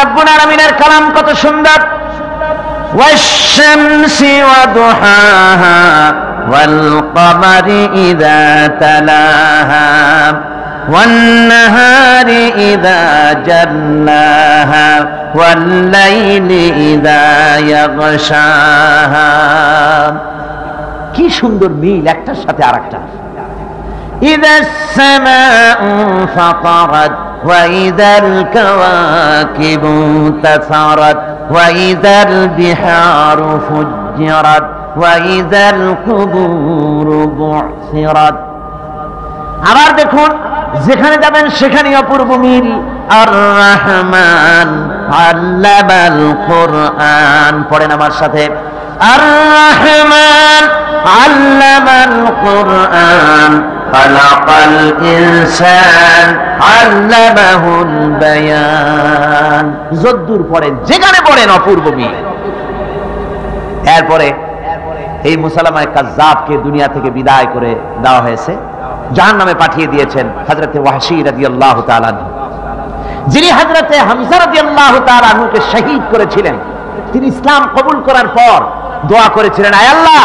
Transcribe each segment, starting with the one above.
রাব্বুল আলামিনের কালাম কত সুন্দর। ওয়াশ-শামসি ওয়া দুহাহা ওয়াল কমারি ইযা তালাহা ওয়ান নাহারি ইযা জাল্লাহা ওয়াল লাইলি ইযা ইয়াগশাহা। কি সুন্দর মিল একটার সাথে আরেকটা। ইযাস সামাউ ফাতারাত وإذا الكواكب انتثرت وإذا البحار فجرت وإذا القبور بعثرت। আবার দেখুন যেখানে যাবেন সেখানে অপূর্ব মিল। আর রহমান আল্লামাল কোরআন, পড়েন আমার সাথে, আর রহমান আল্লামাল কোরআন খালাকাল ইনসান আল্লামাহুল বায়ান। যদ্দুর পড়েন যেখানে পড়েন অপূর্ব মিল। এরপরে এই মুসালামায়ে কাজ্জাবকে দুনিয়া থেকে বিদায় করে দেওয়া হয়েছে, জাহান্নামে পাঠিয়ে দিয়েছেন হযরতে ওয়াহশী রাদিয়াল্লাহু তাআলা আনহু, যিনি হযরতে হামজা রাদিয়াল্লাহু তাআলা আনহুকে শহীদ করেছিলেন। তিনি ইসলাম কবুল করার পর দোয়া করেছিলেন, আয় আল্লাহ,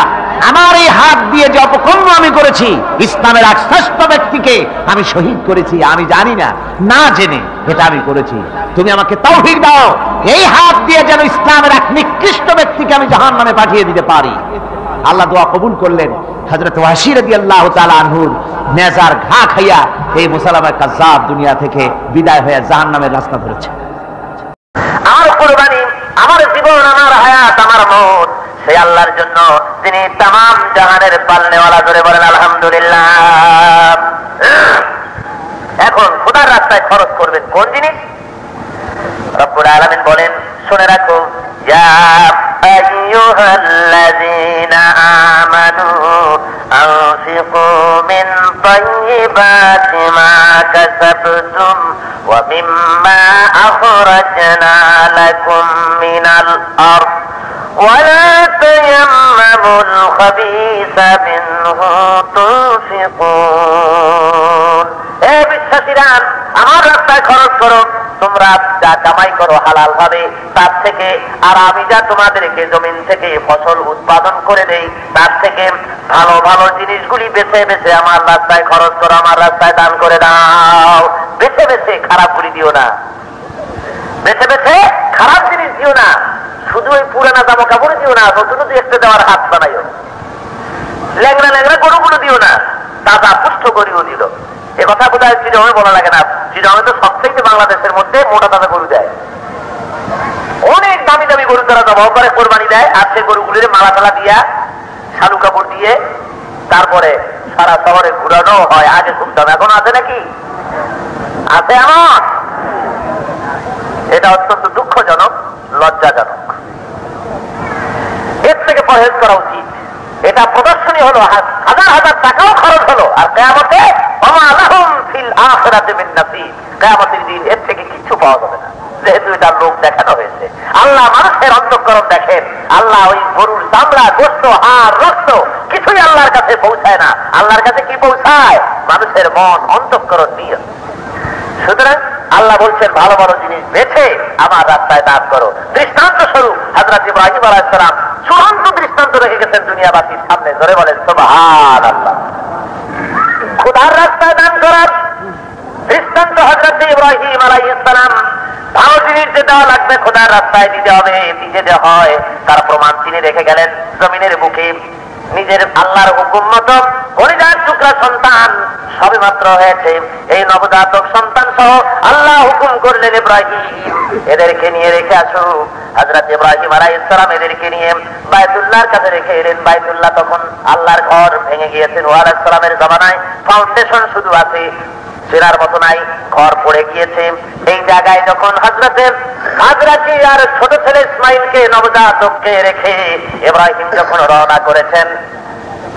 আমার এই হাত দিয়ে যে অপকর্ম আমি করেছি, ইসলামের এক শ্রেষ্ঠ ব্যক্তিকে আমি শহীদ করেছি, আমি জানি না, না জেনে এটা আমি করেছি, তুমি আমাকে তৌফিক দাও এই হাত দিয়ে যেন ইসলামের এক নিকৃষ্ট ব্যক্তিকে আমি জাহান্নামে পাঠিয়ে দিতে পারি। আল্লাহ দোয়া কবুল করলেন। হযরত ওয়াহশী রাদিয়াল্লাহু তাআলা আনহুর নেজার ঘা খাইয়া এই মুসালামায়ে কাজ্জাব দুনিয়া থেকে বিদায় হয়ে জাহান্নামের রাস্তা ধরেছে। আমার কুরবানি, আমার জীবন, আমার হায়াত, আমার মওত সেই আল্লাহর জন্য, যিনি तमाम জাহানের পালনেওয়ালা। ধরে বলেন আলহামদুলিল্লাহ। এখন খোদার রাস্তায় খরচ করবেন কোন জিনিস? রব্বুল আলামিন বলেন, শুনে রাখো, ইয়া আইয়ুহাল্লাযীনা আমানু আনফিকু মিন তাইয়্যিবাতি মা কাসাবতুম ওয়া মিম্মা আখরাজনা লাকুম মিনাল আরদ ولا تيمموا الخبيث منه تنفقون। এ বিশ্বাসীরা, আমার রাস্তায় খরচ করো, তোমরা যা কামাই করো হালাল ভাবে তার থেকে, আর আমি যা তোমাদেরকে জমিন থেকে ফসল উৎপাদন করে দেই তার থেকে ভালো ভালো জিনিসগুলি বেছে বেছে আমার রাস্তায় খরচ করো, আমার রাস্তায় দান করে দাও। বেছে বেছে খারাপগুলি দিও না, বেছে বেছে খারাপ জিনিস দিও না। শুধু ওই পুরানা জামা কাপড় দিও না, নতুন নতুন একটা দেওয়ার হাত বানাইও। ল্যাংরা ল্যাংরা গরুগুলো দিও না, তাজা পুষ্ট গরুও দিল। এ কথা বোধহয় চিরমে বলা লাগে না। চিরমে তো সবথেকে বাংলাদেশের মধ্যে মোটা তাজা গরু দেয়, অনেক দামি দামি গরু তারা জবাও করে কোরবানি দেয়। আর সেই গরুগুলির মালা টালা দিয়া, শালু কাপড় দিয়ে তারপরে সারা শহরে ঘুরানো হয়। আগে শুনতাম, এখন আছে নাকি? আছে আমার। এটা অত্যন্ত দুঃখজনক, লজ্জাজনক। এর থেকে পরহেজ করা উচিত। এটা প্রদর্শনী হলো, হাজার হাজার টাকাও খরচ হলো, আর কিয়ামতে ওমা লাহুম ফিল আখিরাতি মিন নাসিব। কিয়ামতের দিন এর থেকে কিছু পাওয়া যাবে না, যেহেতু এটা লোক দেখানো হয়েছে। আল্লাহ মানুষের অন্তঃকরণ দেখেন। আল্লাহ ওই গরুর চামড়া, গোশত, হাড়, রক্ত কিছুই আল্লাহর কাছে পৌঁছায় না। আল্লাহর কাছে কি পৌঁছায়? মানুষের মন, অন্তঃকরণ নিয়ে। সুতরাং আল্লাহ বলছেন, ভালো ভালো জিনিস বেছে আমার রাস্তায় দান করো। দৃষ্টান্ত স্বরূপ হযরত ইব্রাহিম আলাইহিস সালাম চূড়ান্ত দৃষ্টান্ত রেখে গেছেন দুনিয়াবাসীর সামনে। ধরে বলেন সুবহানাল্লাহ। খোদার রাস্তায় দান করার দৃষ্টান্ত হযরত ইব্রাহিম আলাইহিস সালাম। ভালো জিনিস যে দেওয়া লাগবে খোদার রাস্তায় দিতে হবে, দিতে দেওয়া হয়, তার প্রমাণ তিনি রেখে গেলেন জমিনের বুকে। নিজের আল্লাহর হুকুম মতো কলিজার টুকরা সন্তান সবে মাত্র হয়েছে, এই নবজাতক সন্তান সহ আল্লাহ হুকুম করলেন, ইব্রাহিম এদেরকে নিয়ে রেখে আসো। হযরত ইব্রাহিম আলাইহিস সালাম এদেরকে নিয়ে বাইতুল্লাহর কাছে রেখে এলেন। বাইতুল্লাহ তখন আল্লাহর ঘর ভেঙে গিয়েছে। নূহ আলাইহিস সালামের জমানায় ফাউন্ডেশন শুধু আছে, সেরার মতো নাই, ঘর পড়ে গিয়েছে। এই জায়গায় যখন হযরতের হাজরাকে আর ছোট ছেলে ইসমাইলকে, নবজাতককে রেখে ইব্রাহিম যখন রওনা করেছেন,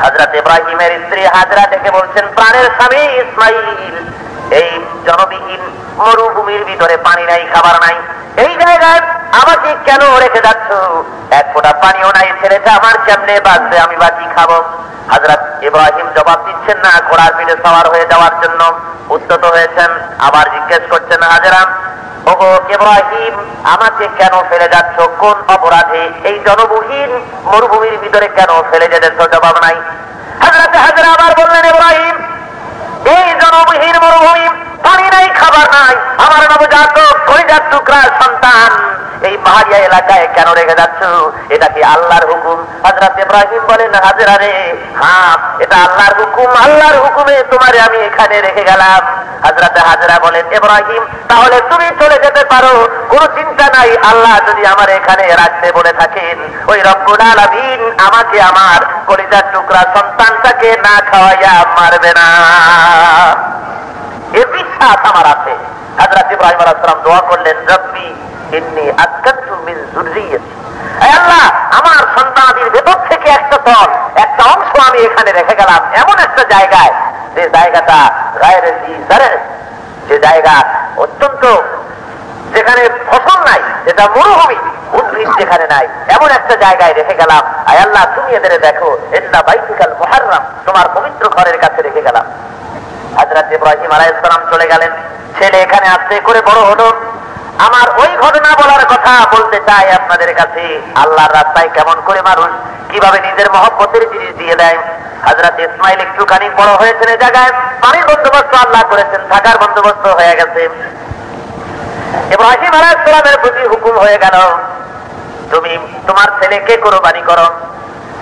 হযরত ইব্রাহিমের স্ত্রী হাজরা ডেকে বলছেন, প্রাণের স্বামী ইসমাইল, এই জনবিহীন মরুভূমির ভিতরে পানি নাই, খাবার নাই, এই জায়গায় আমাকে কেন রেখে যাচ্ছ? এক ফোঁটা পানিও নাই, ছেলেটা আমার কেমনে বাঁচবে, আমি বা কি খাবো? হযরত ইব্রাহিম জবাব দিচ্ছেন না, ঘোড়ার পিঠে সওয়ার হয়ে যাওয়ার জন্য উদ্যত হয়েছেন। আবার জিজ্ঞেস করছেন, হাজেরা ওগো ইব্রাহিম, আমাকে কেন ফেলে যাচ্ছ? কোন অপরাধে এই জনবহুল মরুভূমির ভিতরে কেন ফেলে যেতেছ? জবাব নাই। হযরত হাজেরা আবার বললেন, ইব্রাহিম, এই জনবহুল মরুভূমি, পানি নাই, খাবার নাই, আমার নবজাতক কলিজার টুকরা সন্তান এই পাহাড়িয়া এলাকায় কেন রেখে যাচ্ছ? এটা কি আল্লাহর হুকুম? হযরত ইব্রাহিম বলেন, হাজেরা রে, হ্যাঁ এটা আল্লাহর হুকুম, আল্লাহর হুকুমে তোমারে আমি এখানে রেখে গেলাম। হযরত হাজেরা বলেন, ইব্রাহিম তাহলে তুমি চলে যেতে পারো, কোনো চিন্তা নাই, আল্লাহ যদি আমার এখানে রাখতে বলে থাকেন, ওই রব্বুল আলামিন আমাকে আমার কলিজার টুকরা সন্তানটাকে না খাওয়াইয়া মারবে না, এ বিশ্বাস আমার আছে। হযরত ইব্রাহিম আলাইহিস সালাম দোয়া করলেন, রব্বি ইন্নী আসকানতু মিন যুররিয়্যাতি, হে আল্লাহ আমার সন্তানাদির ভেতর থেকে একটা দল, একটা অংশ আমি এখানে রেখে গেলাম এমন একটা জায়গায়, যে জায়গাটা গায়রে জি জারআ, যে জায়গা অত্যন্ত, যেখানে ফসল নাই, যেটা মরুভূমি, উদ্ভিদ যেখানে নাই, এমন একটা জায়গায় রেখে গেলাম। আয় আল্লাহ তুমি এদের দেখো, ইন্না বাইতুকাল মুহাররাম, তোমার পবিত্র ঘরের কাছে রেখে গেলাম। হযরত ইব্রাহিম আলাইহিস সালাম চলে গেলেন, ছেলে এখানে আস্তে করে বড় হলো। আমার ওই ঘটনা বলার কথা বলতে চাই আপনাদের কাছে, আল্লাহর রাস্তায় কেমন করে মানুষ কিভাবে নিজের মহব্বতের জিনিস দিয়ে দেয়। হযরত ইসমাইল একটুখানি বড় হয়েছেন, এই জায়গায় পানির বন্দোবস্ত আল্লাহ করেছেন, থাকার বন্দোবস্ত হয়ে গেছে। ইব্রাহিম আলাইহিস সালামের প্রতি হুকুম হয়ে গেল, তুমি তোমার ছেলেকে কুরবানি করো।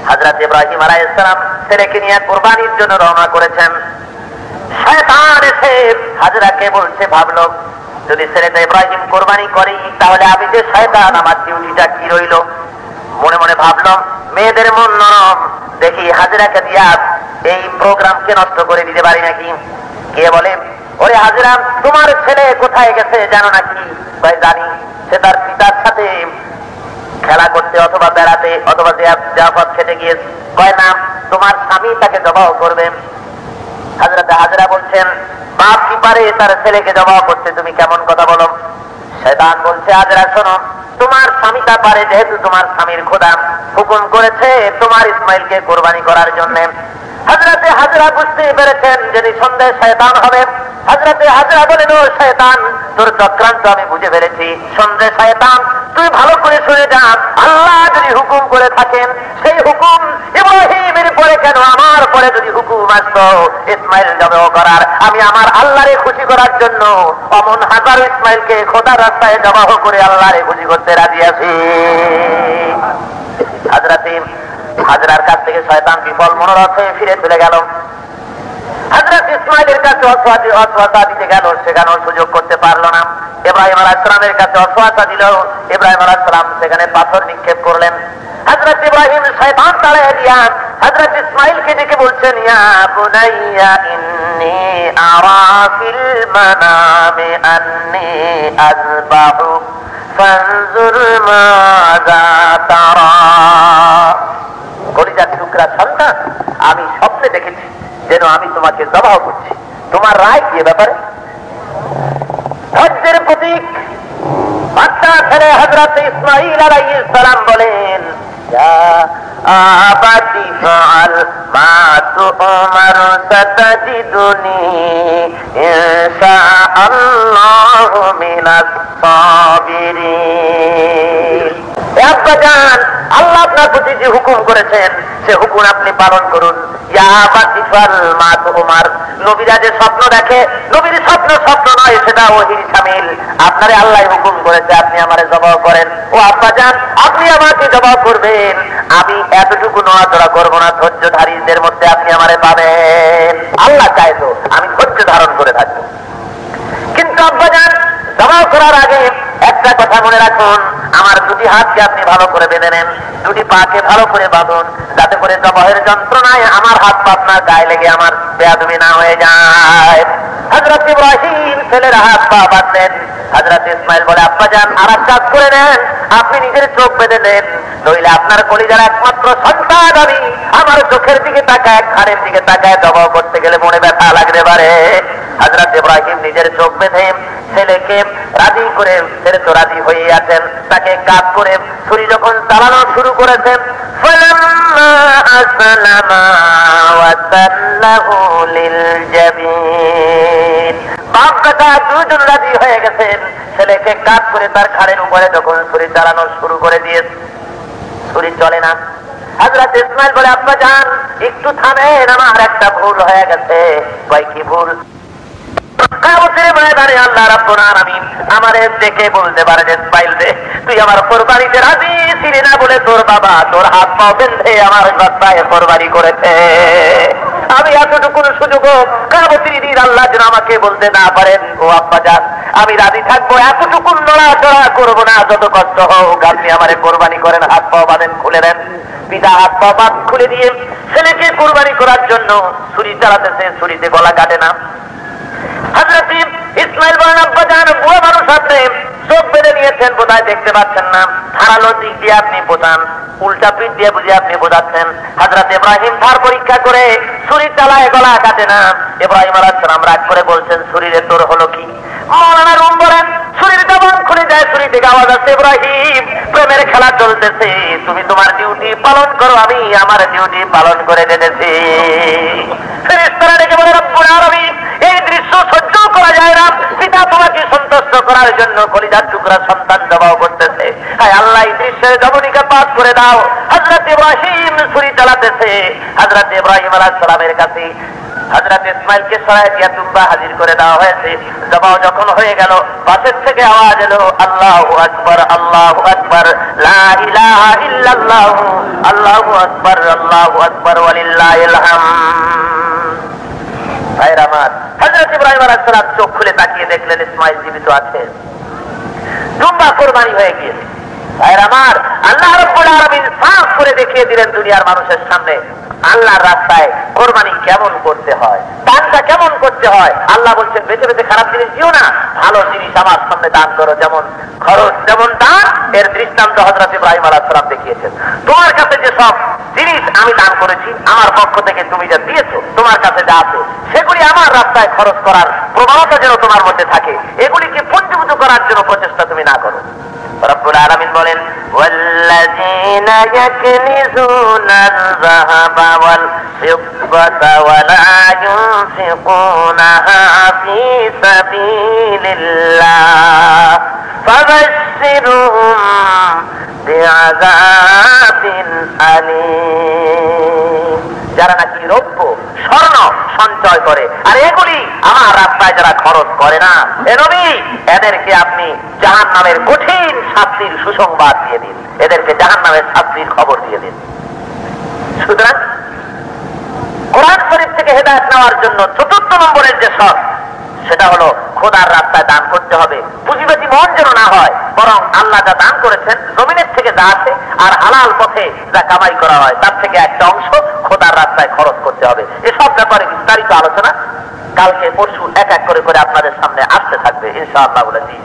হযরত ইব্রাহিম আলাইহিস সালাম ছেলেকে নিয়ে কুরবানির জন্য রওনা করেছেন। শয়তান এসে হাজরাকে বলছে, ভাবলো যদি ছেলেটা ইব্রাহিম কুরবানি করি, তাহলে আমি যে শয়তান, আমার ডিউটিটা কি রইল? মনে মনে ভাবলাম, মেয়েদের মন নরম, দেখি হাজরাকে দিয়া এই প্রোগ্রামকে নষ্ট করে দিতে পারি নাকি। কে বলে, ওরে হাজরা, তোমার ছেলে কোথায় গেছে জানো নাকি? ভাই জানি, সে তার পিতার সাথে খেলা করতে অথবা বেড়াতে অথবা জিয়াফত খেতে গিয়েছে। কয় না, তোমার স্বামী তাকে জবাব করবে। হযরত হাজরা বলছেন, বাপ কি পারে তার ছেলেকে জবাব করতে? তুমি কেমন কথা বলো? শয়তান বলছে, হাজরা শোনো, তোমার স্বামীটা পারে, যেহেতু তোমার স্বামীর খোদা হুকুম করেছে তোমার ইসমাইলকে কুরবানি করার জন্য। হযরতে হাজরা বুঝতে পেরেছেন যে নিঃসন্দেহে শয়তান হবে। হযরতে হাজরা বলেন, ও শয়তান, তোর চক্রান্ত আমি বুঝে ফেলেছি। সন্দেহ শয়তান, তুই ভালো করে শুনে যা, আল্লাহ যদি হুকুম করে থাকেন, সেই হুকুম ইব্রাহিমের পরে কেন আমার পরে যদি হুকুম আসতো ইসমাইল জবাই করার, আমি আমার আল্লাহরে খুশি করার জন্য অমন হাজার ইসমাইলকে খোদার রাস্তায় জবাই করে আল্লাহরে খুশি করতে রাজি আছি। হযরতে হাজরার কাছ থেকে শয়তান বিফল মনোরথ হয়ে ফিরে চলে গেল। হযরত ইসমাইলের কাছে অসওয়াসা দিতে গেল, সেখানেও সুযোগ করতে পারলো না। ইব্রাহিম আলাইহিস সালামের কাছে অসওয়াসা দিল, ইব্রাহিম আলাইহিস সালাম সেখানে পাথর নিক্ষেপ করলেন। হযরত ইব্রাহিম শয়তান তাড়িয়ে দিয়া হযরত ইসমাইলকে ডেকে বলছেন, ইয়া বুনাইয়া ইন্নী আরা ফিল মানামি আন্নী আযবাহু ফানজুর মাযা তারা। কলিজার টুকরা সন্তান, আমি স্বপ্নে দেখেছি যেন আমি তোমাকে জবাহ করছি, তোমার রায় কি ব্যাপারে? ধৈর্যের প্রতীক বাচ্চা ছেলে হযরত ইসমাঈল আলাইহিস সালাম বলেন, ইয়া আবাতি ফাআল মা তুমার সাতাজিদুনি ইনশাআল্লাহু মিনাস সাবিরিন। আব্বাজান, আল্লাহ আপনার প্রতি যে হুকুম করেছেন সে হুকুম আপনি পালন করুন। ইয়া আবাতি ফাআল মা তুমার, নবীরা যে স্বপ্ন দেখে, নবীর স্বপ্ন স্বপ্ন নয়, সেটা ওহীর শামিল। আপনারে আল্লাহ হুকুম করেছে আপনি আমারে জবাব করেন। ও আব্বাজান, আপনি আমাকে জবাব করবেন, আমি এতটুকু নড়াচড়া করবো না, ধৈর্যধারীদের মধ্যে আপনি আমারে পাবেন। আল্লাহ চায় তো আমি ধৈর্য ধারণ করে থাকবো। কিন্তু আব্বাজান, জবাব করার আগে একটা কথা মনে রাখুন, আমার দুটি হাতকে আপনি ভালো করে বেঁধে নেন, দুটি পাকে ভালো করে বাঁধুন, যাতে করে জবাহের যন্ত্রণায় আমার হাত পা আপনার গায়ে লেগে আমার বেয়াদবি না হয়ে যায়। হযরত ইব্রাহিম ছেলের হাত পা বাঁধলেন। হযরত ইসমাইল বলে, আব্বাজান আর এক কাজ করে নেন, আপনি নিজের চোখ বেঁধে নেন, নইলে আপনার কলিজার একমাত্র সন্তান আমি আমার চোখের দিকে তাকায়, ঘাড়ের দিকে তাকায় জবাব করতে গেলে মনে ব্যথা লাগতে পারে। হযরত ইব্রাহিম নিজের চোখ বেঁধে ছেলেকে রাজি করে, ছেলে তো রাজি হয়ে আছেন, তাকে কাজ করে ছুরি যখন চালানো শুরু করেছেন, فلما أسلما وتله للجبين, বাপ বেটা দুজন রাজি হয়ে গেছেন। ছেলেকে কাজ করে তার ঘাড়ের উপরে যখন ছুরি চালানো শুরু করে দিয়েছে, ছুরি চলে না। হযরত ইসমাইল বলে, আব্বা জান একটু থামেন, আমার একটা ভুল হয়ে গেছে। কয় কি ভুল? কিয়ামতের ময়দানে আল্লাহ রাব্বুল আলামিন আমারে দেখে বলতে পারে, ইসমাইল রে, তুই আমার কুরবানিতে রাজি ছিলি না বলে তোর বাবা তোর হাত পা বেঁধে আমার বাচ্চায় কুরবানি করেছে। আমি এতটুকু সুযোগ কিয়ামতের দিন আল্লাহ যেন আমাকে বলতে না পারেন, ও আব্বা জান আমি রাজি থাকবো, এতটুকু নড়াচড়া করবো না, যত কষ্ট হোক আপনি আমারে কুরবানি করেন, হাত পা বাঁধেন, খুলে দেন। পিতা হাত পা বাঁধ খুলে দিয়ে ছেলেকে কুরবানি করার জন্য ছুরি চালাতেছে, ছুরিতে গলা কাটে না। হযরত ইসমাইল বলেন, আব্বা জান বুড়া মানুষ আপনি চোখ বেঁধে নিয়েছেন, বোধহয় দেখতে পাচ্ছেন না, ধারালো দিক দিয়ে আপনি বোঝান, উল্টা পিঠ দিয়ে বুঝে আপনি বোঝাচ্ছেন। হযরত ইব্রাহিম ধার পরীক্ষা করে ছুরি চালায়, গলা কাটে না। ইব্রাহিম আলাইহিস সালাম রাগ করে বলছেন, ছুরিরে তোর হলো কি? মাওলানা রুম বলেন, ছুরির জবান খুলে যায়, ছুরি থেকে আওয়াজ আসছে, ইব্রাহিম প্রেমের খেলা চলতেছে, তুমি তোমার ডিউটি পালন করো, আমি আমার ডিউটি পালন করে দিতেছি। ফেরেশতারা ডেকে বলে, রব্বুল আলামিন এই দৃশ্য সহ্য করা যায় না, পিতা তোমাকে সন্তুষ্ট করার জন্য কলিজার টুকরা সন্তান জবাও করতেছে, হায় আল্লাহ এই দৃশ্যের জবনিকা পাঠ করে দাও। হযরত ইব্রাহিম ছুরি চালাতেছে, হযরত ইব্রাহিম আলাইহিস সালামের কাছে হযরত ইসমাইলকে সরায় দিয়া তুম্বা হাজির করে দেওয়া হয়েছে। জবাও যখন হয়ে গেল, পাশের থেকে আওয়াজ এলো, আল্লাহু আকবার, আল্লাহু আকবার, লা ইলাহা ইল্লাল্লাহ, আল্লাহু আকবার, আল্লাহু আকবার, ওয়ালিল্লাহিল হামদ। ভাইরা আমার, হযরত ইব্রাহিম আলাইহিস সালাম চোখ খুলে তাকিয়ে দেখলেন ইসমাইল জীবিত আছে, তুম্বা কুরবানি হয়ে গিয়েছে। ভাইরা আমার, আল্লাহ রাব্বুল আলামিন সাফ করে দেখিয়ে দিলেন দুনিয়ার মানুষের সামনে আল্লাহর রাস্তায় কোরবানি কেমন করতে হয়, দানটা কেমন করতে হয়। আল্লাহ বলছেন, বেঁচে বেঁচে খারাপ জিনিস দিও না, ভালো জিনিস আমার সামনে দান করো, যেমন খরচ যেমন দান, এর দৃষ্টান্ত হযরত ইব্রাহিম আলাইহিস সালাম দেখিয়েছেন। তোমার কাছে যে সব জিনিস আমি দান করেছি, আমার পক্ষ থেকে তুমি যা দিয়েছো, তোমার কাছে যা আছে সেগুলি আমার রাস্তায় খরচ করার প্রবণতা যেন তোমার মধ্যে থাকে, এগুলিকে পঞ্জীভূত করার জন্য প্রচেষ্টা তুমি না করো। রব্বুল আলামিন বলেন, ওয়াল্লাযীনা ইয়াকনিজুনা আয-যাহাবা ওয়াল ফিদ্দাতা ওয়া লা ইউনফিকুনাহা ফী সাবিলিল্লাহ ফাবাশশিরহুম বিআযাবিন আলীম। যারা নাকি রৌপ্য স্বর্ণ সঞ্চয় করে আর এগুলি আমার রাস্তায় যারা খরচ করে না, এ নবী এদেরকে আপনি জাহান্নামের কঠিন শাস্তির সুসংবাদ দিয়ে দিন, এদেরকে জাহান্নামের শাস্তির খবর দিয়ে দিন। সুতরাং কোরআন শরীফ থেকে হেদায়েত নেওয়ার জন্য চতুর্থ নম্বরের যে শর্ত, সেটা হলো খোদার রাস্তায় দান করতে হবে। পুঁজিবাদী মন যেন না হয়, বরং আল্লাহ যা দান করেছেন জমিনের থেকে যা আছে আর হালাল পথে যা কামাই করা হয় তার থেকে একটা অংশ খোদার রাস্তায় খরচ করতে হবে। এসব ব্যাপারে বিস্তারিত আলোচনা কালকে পরশু এক এক করে করে আপনাদের সামনে আসতে থাকবে ইনশাআল্লাহ বলেছি।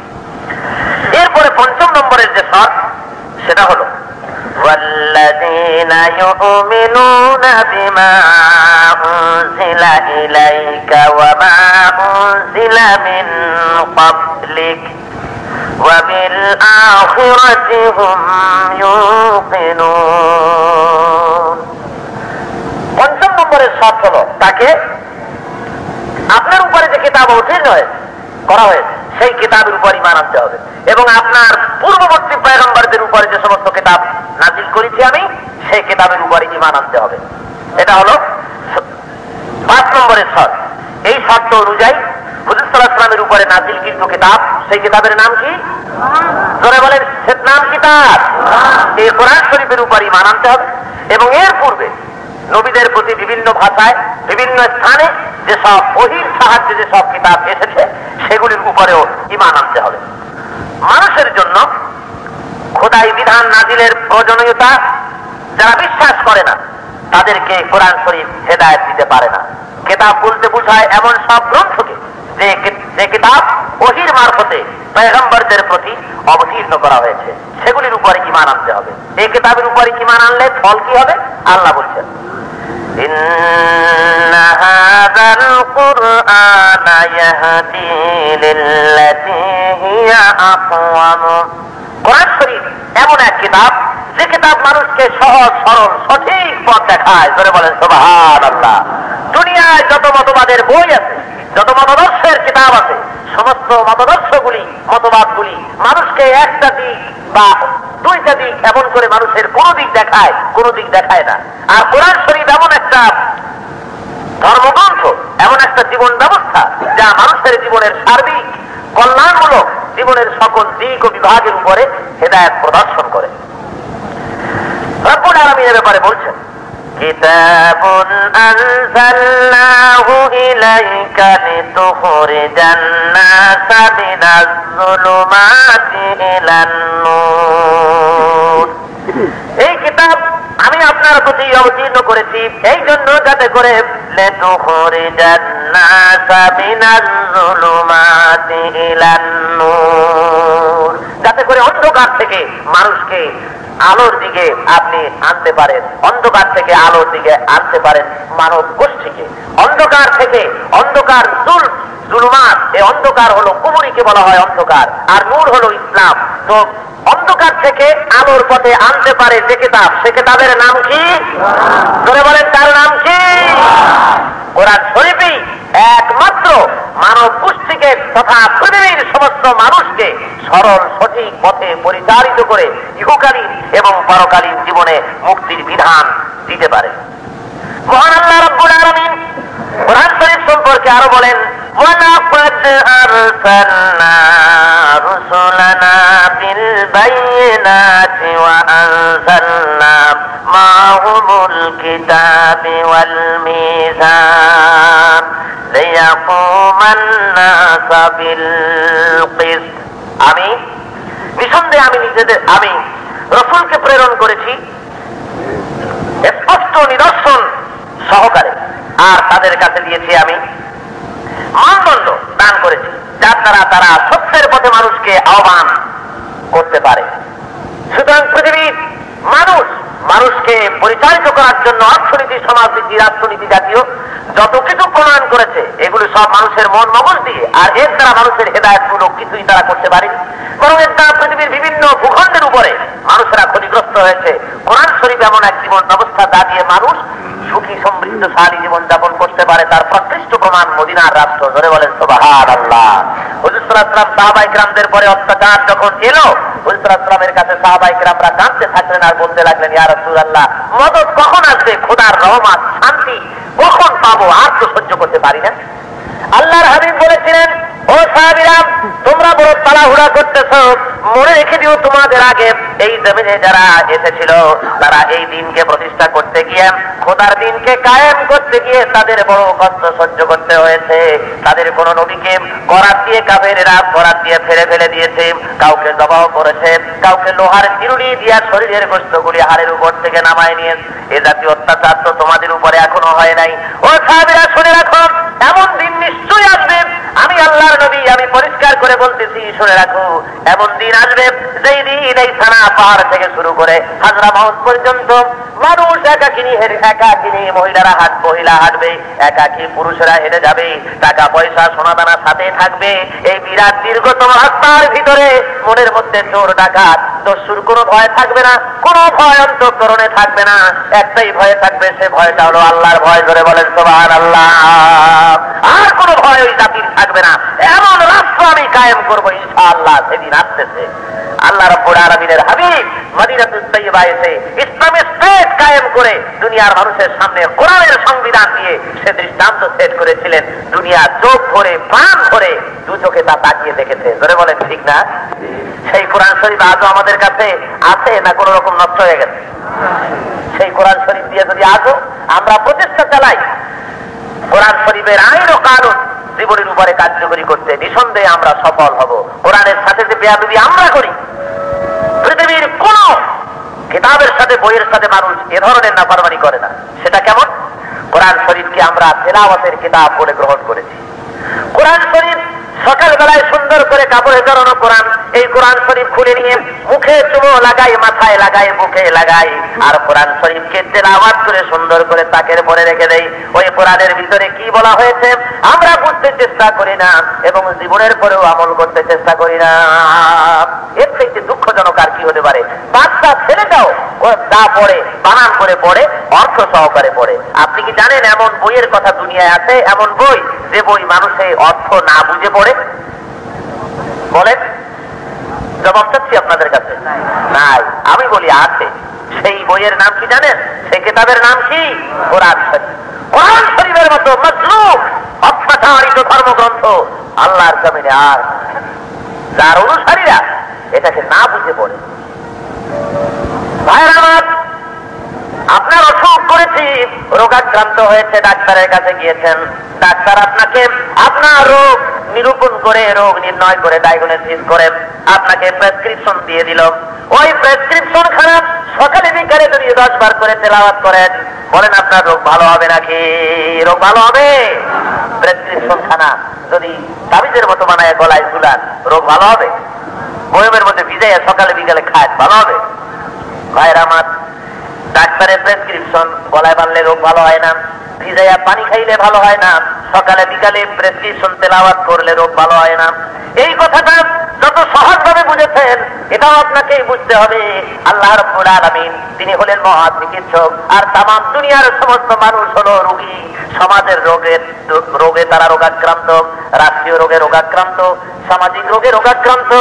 এরপরে পঞ্চম নম্বরের যে শর্ত, সেটা হলো والذين يؤمنون بما أنزل إليك وما أنزل من قبلك وبالآخرة هم يوقنون। পঞ্চম নম্বরের শর্ত হলো তাকে আপনার উপরে যে কিতাব অবতীর্ণ করা হয়েছে সেই কিতাবের উপর ঈমান আনতে হবে এবং আপনার পূর্ববর্তী পয়গম্বরদের উপরে যে সমস্ত কিতাব নাজিল করেছি আমি, সেই কিতাবের উপরে ঈমান আনতে হবে। এটা হলো 5 নম্বরের শর্ত। এই শর্ত অনুযায়ী হুজুর সাল্লাল্লাহু আলাইহি ওয়াসাল্লামের উপরে নাজিলকৃত কিতাব, সেই কিতাবের নাম কি? জোরে বলেন, সের নাম কিতাব। এই কোরআন শরীফের উপর ঈমান আনতে হবে এবং এর পূর্বে নবীদের প্রতি বিভিন্ন ভাষায় বিভিন্ন স্থানে যেসব ওহীর সাহায্যে যেসব কিতাব এসেছে সেগুলির উপরেও ঈমান আনতে হবে। মানুষের জন্য খোদাই বিধান নাজিলের প্রয়োজনীয়তা যারা বিশ্বাস করে না তাদেরকে কোরআন শরীফ হেদায়েত দিতে পারে না। কিতাব বলতে বোঝায় এমন সব গ্রন্থকে যে কিতাব ওহীর মারফতে পয়গম্বরদের প্রতি অবতীর্ণ করা হয়েছে সেগুলির উপরে ঈমান আনতে হবে। এই কিতাবের উপরে ঈমান আনলে ফল কি হবে? আল্লাহ বলছেন ইন্না হাযাল কুরআনা ইয়াহদি লিল্লাতী হিয়া আকওয়াম। কোরআন শরীফ এমন এক কিতাব যে কিতাব মানুষকে সহজ সরল সঠিক পথ দেখায়। ধরে বলেন সুবহানাল্লাহ। দুনিয়ায় যত মতবাদের বই আছে, যত মতাদর্শের কিতাব আছে, সমস্ত মতাদর্শগুলি মতবাদগুলি মানুষকে একটা দিক বা দুইটা দিক এমন করে মানুষের কোনো দিক দেখায়, কোনো দিক দেখায় না। আর কোরআন শরীফ এমন একটা ধর্মগ্রন্থ, এমন একটা জীবন ব্যবস্থা যা মানুষের জীবনের সার্বিক কল্যাণমূলক জীবনের সকল দিক ও বিভাগের উপরে হেদায়েত প্রদর্শন করে। রব্বুল আলামিনের ব্যাপারে বলছেন কিতাবুন আনজালনাহু ইলাইকা লিতুখরিজান নাসা মিনাজ যুলুমাতি ইলান নূর। এই কিতাব আমি আপনার প্রতি অবতীর্ণ করেছি এই জন্য যাতে করে লিতুখরিজান নাসা মিনাজ যুলুমাতি ইলান নূর, যাতে করে অন্ধকার থেকে মানুষকে আলোর দিকে আপনি আনতে পারেন, অন্ধকার থেকে আলোর দিকে আনতে পারেন মানব গোষ্ঠীকে। অন্ধকার থেকে অন্ধকার জুলুমাত, এই অন্ধকার হলো কুফরিকে বলা হয় অন্ধকার, আর নূর হলো ইসলাম। তো অন্ধকার থেকে আলোর পথে আনতে পারে যে কিতাব, সে কিতাবের নাম কি? ধরে বলেন তার নাম কি? কোরআন শরীফই একমাত্র মানব গোষ্ঠীকে তথা পৃথিবীর সমস্ত মানুষকে সরল সঠিক পথে পরিচালিত করে ইহকালীন এবং পরকালীন জীবনে মুক্তির বিধান দিতে পারে। মহান আল্লাহ রাব্বুল আলামিন কোরআন শরীফ সম্পর্কে আরো বলেন ওয়ালাকাদ আরসালনা রুসুলানা বিল বায়িনাতি ওয়া আনজালনা মা'হুমুল কিতাবি ওয়াল মিজান লিয়াকুমান নাসা বিল কিসত। আমি নিঃসন্দেহে আমি রাসূলকে প্রেরণ করেছি স্পষ্ট নিদর্শন সহকারে, আর তাদের কাছে দিয়েছি আমি মানদণ্ড দান করেছি যার দ্বারা তারা সত্যের পথে মানুষকে আহ্বান করতে পারে। সুতরাং পৃথিবীর মানুষকে পরিচালিত করার জন্য অর্থনীতি, সমাজনীতি, রাষ্ট্রনীতি জাতীয় যত কিছু প্রণয়ন করেছে এগুলো সব মানুষের মন মগজ দিয়ে, আর এর দ্বারা মানুষের হেদায়েতমূলক কিছুই তারা করতে পারেনি, বরং এর দ্বারা পৃথিবীর বিভিন্ন ভূখণ্ডের উপরে মানুষেরা ক্ষতিগ্রস্ত হয়েছে। কোরআন শরীফ এমন এক জীবন ব্যবস্থা যা দিয়ে মানুষ সুখী সমৃদ্ধশালী জীবন যাপন করতে পারে, তার প্রকৃষ্ট প্রমাণ মদিনার রাষ্ট্র। ধরে বলেন সুবহানাল্লাহ। হুজুর সাল্লাল্লাহু আলাইহি ওয়াসাল্লাম সাহাবায়ে কিরামদের পরে অত্যাচার যখন এলো, হুজুর সাল্লাল্লাহু আলাইহি ওয়াসাল্লামের কাছে সাহাবায়ে কিরামরা কাঁদতে থাকলেন আর বলতে লাগলেন, ইয়া রাসূলুল্লাহ, মদদ কখন আসবে? খোদার রহমত, শান্তি কখন পাবো? আর তো সহ্য করতে পারি না। আল্লাহর হাবিব বলেছিলেন, ও সাহাবীরা, তোমরা বড় তাড়াহুড়া করতেছ, মনে রেখে দিও তোমাদের আগে এই জমিনে যারা এসেছিল তারা এই দিনকে প্রতিষ্ঠা করতে গিয়ে, খোদার দিনকে কায়েম করতে গিয়ে তাদের বড় কষ্ট সহ্য করতে হয়েছে। তাদের কোন নবীকে করাত দিয়ে কাফেরেরা করাত দিয়ে ফেলে দিয়েছে, কাউকে জবাহ করেছে, কাউকে লোহার চিরুনি দিয়ে শরীরের গোশতগুলি হাড়ের উপর থেকে নামায় নিয়ে। এ জাতীয় অত্যাচার তো তোমাদের উপরে এখনো হয় নাই। ও সাহাবীরা, শুনে রাখো, এমন দিন নিশ্চয়ই আসবে। আমি আল্লাহর নবী, আমি পরিষ্কার করে বলতেছি, শুনে রাখো, এমন দিন আসবে যেই দিন এই থানা পাহাড় থেকে শুরু করে হাজরামাউত পর্যন্ত মানুষ একাকিনী মহিলা হাঁটবে, একাকী পুরুষেরা হেঁটে যাবে, টাকা পয়সা সোনাদানা সাথে থাকবে। এই বিরাট দীর্ঘতম রাস্তার ভিতরে মনের মধ্যে চোর ডাকাত দস্যুর কোনো ভয় থাকবে না, কোনো ভয় অন্তঃকরণে থাকবে না। একটাই ভয় থাকবে, সে ভয়টা হলো আল্লাহর ভয়। ধরে বলেন সুবহানাল্লাহ। আর কোনো ভয় ওই জাতির থাকবে না। এমন রাষ্ট্র আমি কায়েম করবো ইনশাআল্লাহ, সেদিন আসতেছে। আল্লাহ রাব্বুল আলামিনের হাবিব মদিনাতুত তাইয়্যিবা এসে ইসলামের স্টেট কায়েম করে দুনিয়ার মানুষের সামনে কোরআনের সংবিধান দিয়ে সে দৃষ্টান্ত সেট করেছিলেন। দুনিয়া চোখ ভরে প্রাণ ভরে দু চোখে তা তাকিয়ে দেখেছে। ধরে বলেন ঠিক না? সেই কোরআন শরীফ আজও আমাদের কাছে আছে না কোন রকম নষ্ট হয়ে গেছে? সেই কোরআন শরীফ দিয়ে যদি আজও আমরা প্রচেষ্টা চালাই কোরআন শরীফের আইন ও কানুন জীবনের উপরে কার্যকরী করতে, নিঃসন্দেহে আমরা সফল হব। কোরআনের সাথে যে বেয়াদবি আমরা করি, পৃথিবীর কোন কিতাবের সাথে, বইয়ের সাথে মানুষ এ ধরনের নাফরমানি করে না। সেটা কেমন? কোরআন শরীফকে আমরা তেলাওয়াতের কিতাব বলে গ্রহণ করেছি। কোরআন শরীফ সকালবেলায় সুন্দর করে কাপড়ে জড়ানো কোরআন, এই কোরআন শরীফ খুলে নিয়ে মুখে চুমো লাগাই, মাথায় লাগাই, বুকে লাগাই, আর কোরআন শরীফকে তেলাওয়াত করে সুন্দর করে তাকের পরে রেখে দেই। ওই কোরআনের ভিতরে কি বলা হয়েছে আমরা বুঝতে চেষ্টা করি না এবং জীবনের পরেও আমল করতে চেষ্টা করি না। এর থেকে দুঃখজনক আর কি হতে পারে? বাচ্চা ছেলেটাও যা পড়ে বানান করে পড়ে, অর্থ সহকারে পড়ে। আপনি কি জানেন এমন বইয়ের কথা দুনিয়ায় আছে? এমন বই যে বই মানুষে অর্থ না বুঝে পড়ে? বলেন, জবাব চাচ্ছি আপনাদের কাছে। নাই, আমি বলি আছে। সেই বইয়ের নাম কি জানেন? সেই কিতাবের নাম কি? কোরআন শরীফ। কোরআন শরীফের মতো মজলুম অত্যাচারিত ধর্মগ্রন্থ আল্লাহর জমিনে আর যার অনুসারীরা এটাকে না বুঝে পড়ে। ভাইয়ের আমার, আপনার অসুখ করেছি, রোগাক্রান্ত হয়েছে, ডাক্তারের কাছে গিয়েছেন, ডাক্তার আপনাকে আপনার রোগ নিরূপণ করে, রোগ নির্ণয় করে, ডায়াগনোসিস করে আপনাকে প্রেসক্রিপশন দিয়ে দিল। ওই প্রেসক্রিপশন খারাপ সকালে বিকালে যদি 10 বার করে তেলাওয়াত করেন, বলেন আপনার রোগ ভালো হবে নাকি? রোগ ভালো হবে? প্রেসক্রিপশন খানা যদি তাবিজের মতো বানায় গলায় ঝুলান, রোগ ভালো হবে? বয়মের মধ্যে ভিজাইয়া সকালে বিকালে খায়, ভালো হবে? ভাইরা আমার, ডাক্তারের প্রেসক্রিপশন গলায় বানলে রোগ ভালো হয় না, ভিজাইয়া পানি খাইলে ভালো হয় না, সকালে বিকালে প্রেসক্রিপশন তেলাওয়াত করলে রোগ ভালো হয় না। এই কথাটা যত সহজভাবে বুঝেছেন, এটাও আপনাকে বুঝতে হবে। আল্লাহ রাব্বুল আলামিন তিনি হলেন মহা চিকিৎসক, আর তামাম দুনিয়ার সমস্ত মানুষ হলো রোগী। সমাজের রোগে তারা রোগাক্রান্ত, রাষ্ট্রীয় রোগে রোগাক্রান্ত, সামাজিক রোগে রোগাক্রান্ত,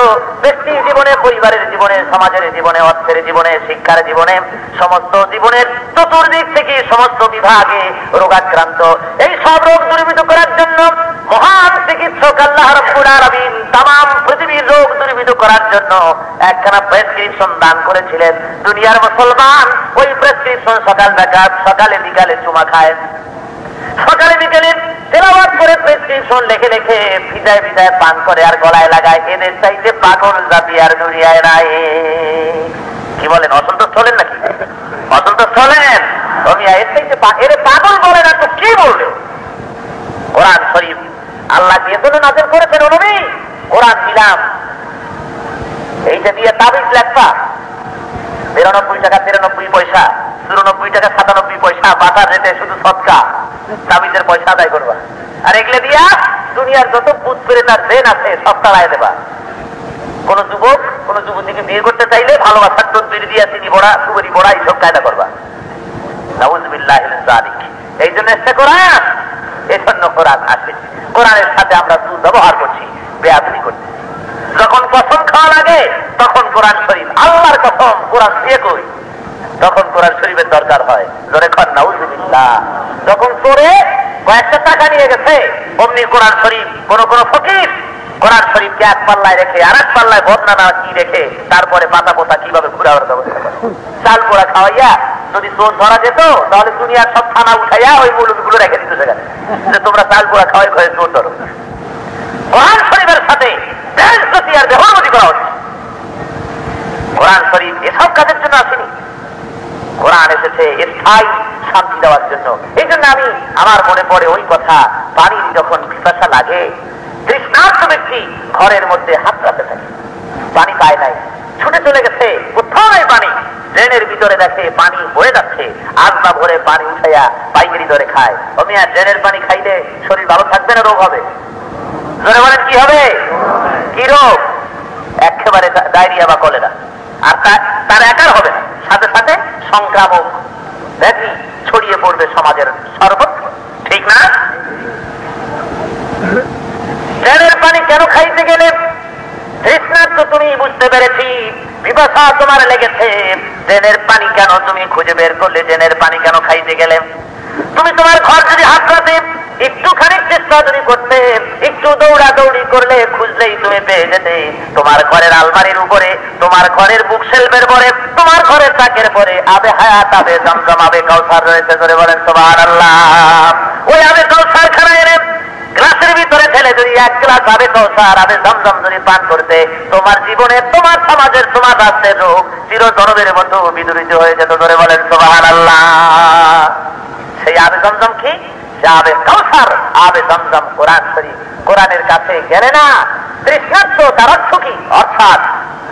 ব্যক্তি জীবনে, পরিবারের জীবনে, সমাজের জীবনে, অর্থের জীবনে, শিক্ষার জীবনে, সমস্ত জীবনের চতুর্দিক থেকে সমস্ত বিভাগে রোগাক্রান্ত। এই সব রোগ দূরীভূত করার জন্য মহান চিকিৎসক আল্লাহ রাব্বুল আলামিন তামাম পৃথিবীর রোগ দূরীভূত করার জন্য একখানা প্রেসক্রিপশন দান করেছিলেন। দুনিয়ার মুসলমান ওই প্রেসক্রিপশন সকালে বিকালে চুমা খায়, সকালে বিকালে তেলাওয়াত করে প্রেসক্রিপশন লেখে লেখে ভিজায় ভিজায় পান করে আর গলায় লাগায়। এদের চাইতে পাগল জাতি আর দুনিয়ায় নাই। কি বলেন, অসন্তুষ্ট হলেন নাকি? অসন্তুষ্ট হলেন? এর চাইতে এর পাগল বলে না তো কি বলবে? কোরআন শরীফ আল্লাহ দিয়ে জন্য নাযিল করেছেন। নবী কোরআন দিলাম, এই যে দিয়ে তাবিজ লেখা 93 টাকা 93 পয়সা, 94 টাকা 97 পয়সা, বাজার রেটে শুধু সদকা, তাবিজের পয়সা আদায় করবা। আর এগুলো দিয়া দুনিয়ার যত ভূত প্রেতার দেন আছে সব তাড়ায় দেবা। কোন যুবক কোন যুবতীকে বিয়ে করতে চাইলে ভালোবাসার তদবির দিয়া চিনি বড়া, সুবরি বড়া এইসব কায়দা করবা। নাউযুবিল্লাহি মিন যালিক। এই জন্য এসে কোরআন, এই জন্য কোরআন আসে। কোরআনের সাথে আমরা দুর্ব্যবহার করছি, বেয়াদবি করছি। যখন কসম খাওয়া লাগে তখন কোরআন শরীফ, আল্লাহর কসম কোরআন দিয়ে কই, তখন কোরআন শরীফের দরকার হয়। জোরে খান নাউযুবিল্লাহ। যখন চোরে কয়েকটা টাকা নিয়ে গেছে, অমনি কোরআন শরীফ, কোন কোন ফকির কোরআন শরীফকে এক পাল্লায় রেখে আর এক পাল্লায় বদনা না কি রেখে তারপরে পাতা পোতা কিভাবে ঘুরাবার ব্যবস্থা করে। চাল পোড়া খাওয়াইয়া যদি চোর ধরা যেত তাহলে দুনিয়ার সব থানা উঠাইয়া ওই মুলুকগুলো রেখে দিত সেখানে, যে তোমরা চাল পোড়া খাওয়াই ঘরে চোর ধরো। কোরআন শরীফের সাথে দেশ গতি আর দেহগতি করা হচ্ছে। কোরআন শরীফ এসব কাজের জন্য আসেনি, কোরআন এসেছে স্থায়ী শান্তি দেওয়ার জন্য। এই জন্য আমি আমার মনে পড়ে ওই কথা, পানির যখন পিপাসা লাগে, তৃষ্ণার্ত ব্যক্তি ঘরের মধ্যে হাত রাখতে থাকে, পানি পায় নাই, ছুটে চলে গেছে, কোথাও নাই পানি, ড্রেনের ভিতরে দেখে পানি বয়ে যাচ্ছে, আজমা ভরে পানি উঠাইয়া পাইকারি ধরে খায়। আমি আর ড্রেনের পানি খাইলে শরীর ভালো থাকবে না, রোগ হবে? জোরে বলেন কি হবে? কি রোগ? একেবারে ডায়রিয়া বা কলেরা। আর তার একার হবে না, সাথে সাথে সংক্রামক ব্যাধি ছড়িয়ে পড়বে সমাজের সর্বত্র, ঠিক না? ড্রেনের পানি কেন খাইতে গেলে? তৃষ্ণার্ত তুমি বুঝতে পেরেছি, পিপাসা তোমার লেগেছে, ড্রেনের পানি কেন তুমি খুঁজে বের করলে, ড্রেনের পানি কেন খাইতে গেলে? তুমি তোমার ঘর যদি হাতড়াতে একটুখানি চেষ্টা যদি করতে, একটু দৌড়াদৌড়ি করলে খুঁজলেই তুমি পেয়ে যেতে। তোমার ঘরের আলমারির উপরে, তোমার ঘরের বুক শেলফের পরে, তোমার ঘরের তাকের পরে আবে হায়াত, আবে জমজম, আবে কাউসার রয়েছে। ধরে বলেন সুবহানাল্লাহ। ওই আবে কাউসার খানা এনে গ্লাসের ভিতরে ফেলে যদি এক গ্লাস আবে কাউসার, আবে জমজম যদি পান করতে, তোমার জীবনে, তোমার সমাজের, তোমার রাষ্ট্রের রোগ চিরতরবের মতো বিদূরিত হয়ে যেত। ধরে বলেন সুবহানাল্লাহ। সেই আবে জমজম কি? সে আবে কাউসার, আবে জমজম কোরআন শরীফ। কোরআনের কাছে গেলে না তৃষ্ণার্ত তারার্থ কি, অর্থাৎ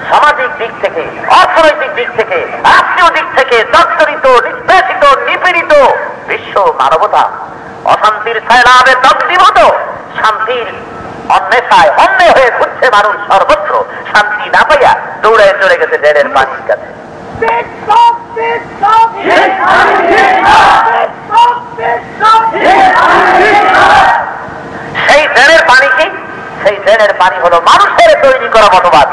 সামাজিক দিক থেকে, অর্থনৈতিক দিক থেকে, রাষ্ট্রীয় দিক থেকে জর্জরিত, নিষ্পেষিত, নিপীড়িত বিশ্ব মানবতা অশান্তির সয়লাবে দগ্ধীভূত, শান্তির অন্বেষায় অন্যায় হয়ে ঘুরছে মানুষ সর্বত্র। শান্তি না পাইয়া দৌড়ে চলে গেছে জেলের পানির কাছে। সেই জেলের পানি কি? সেই জেলের পানি হলো মানুষের তৈরি করা মতবাদ,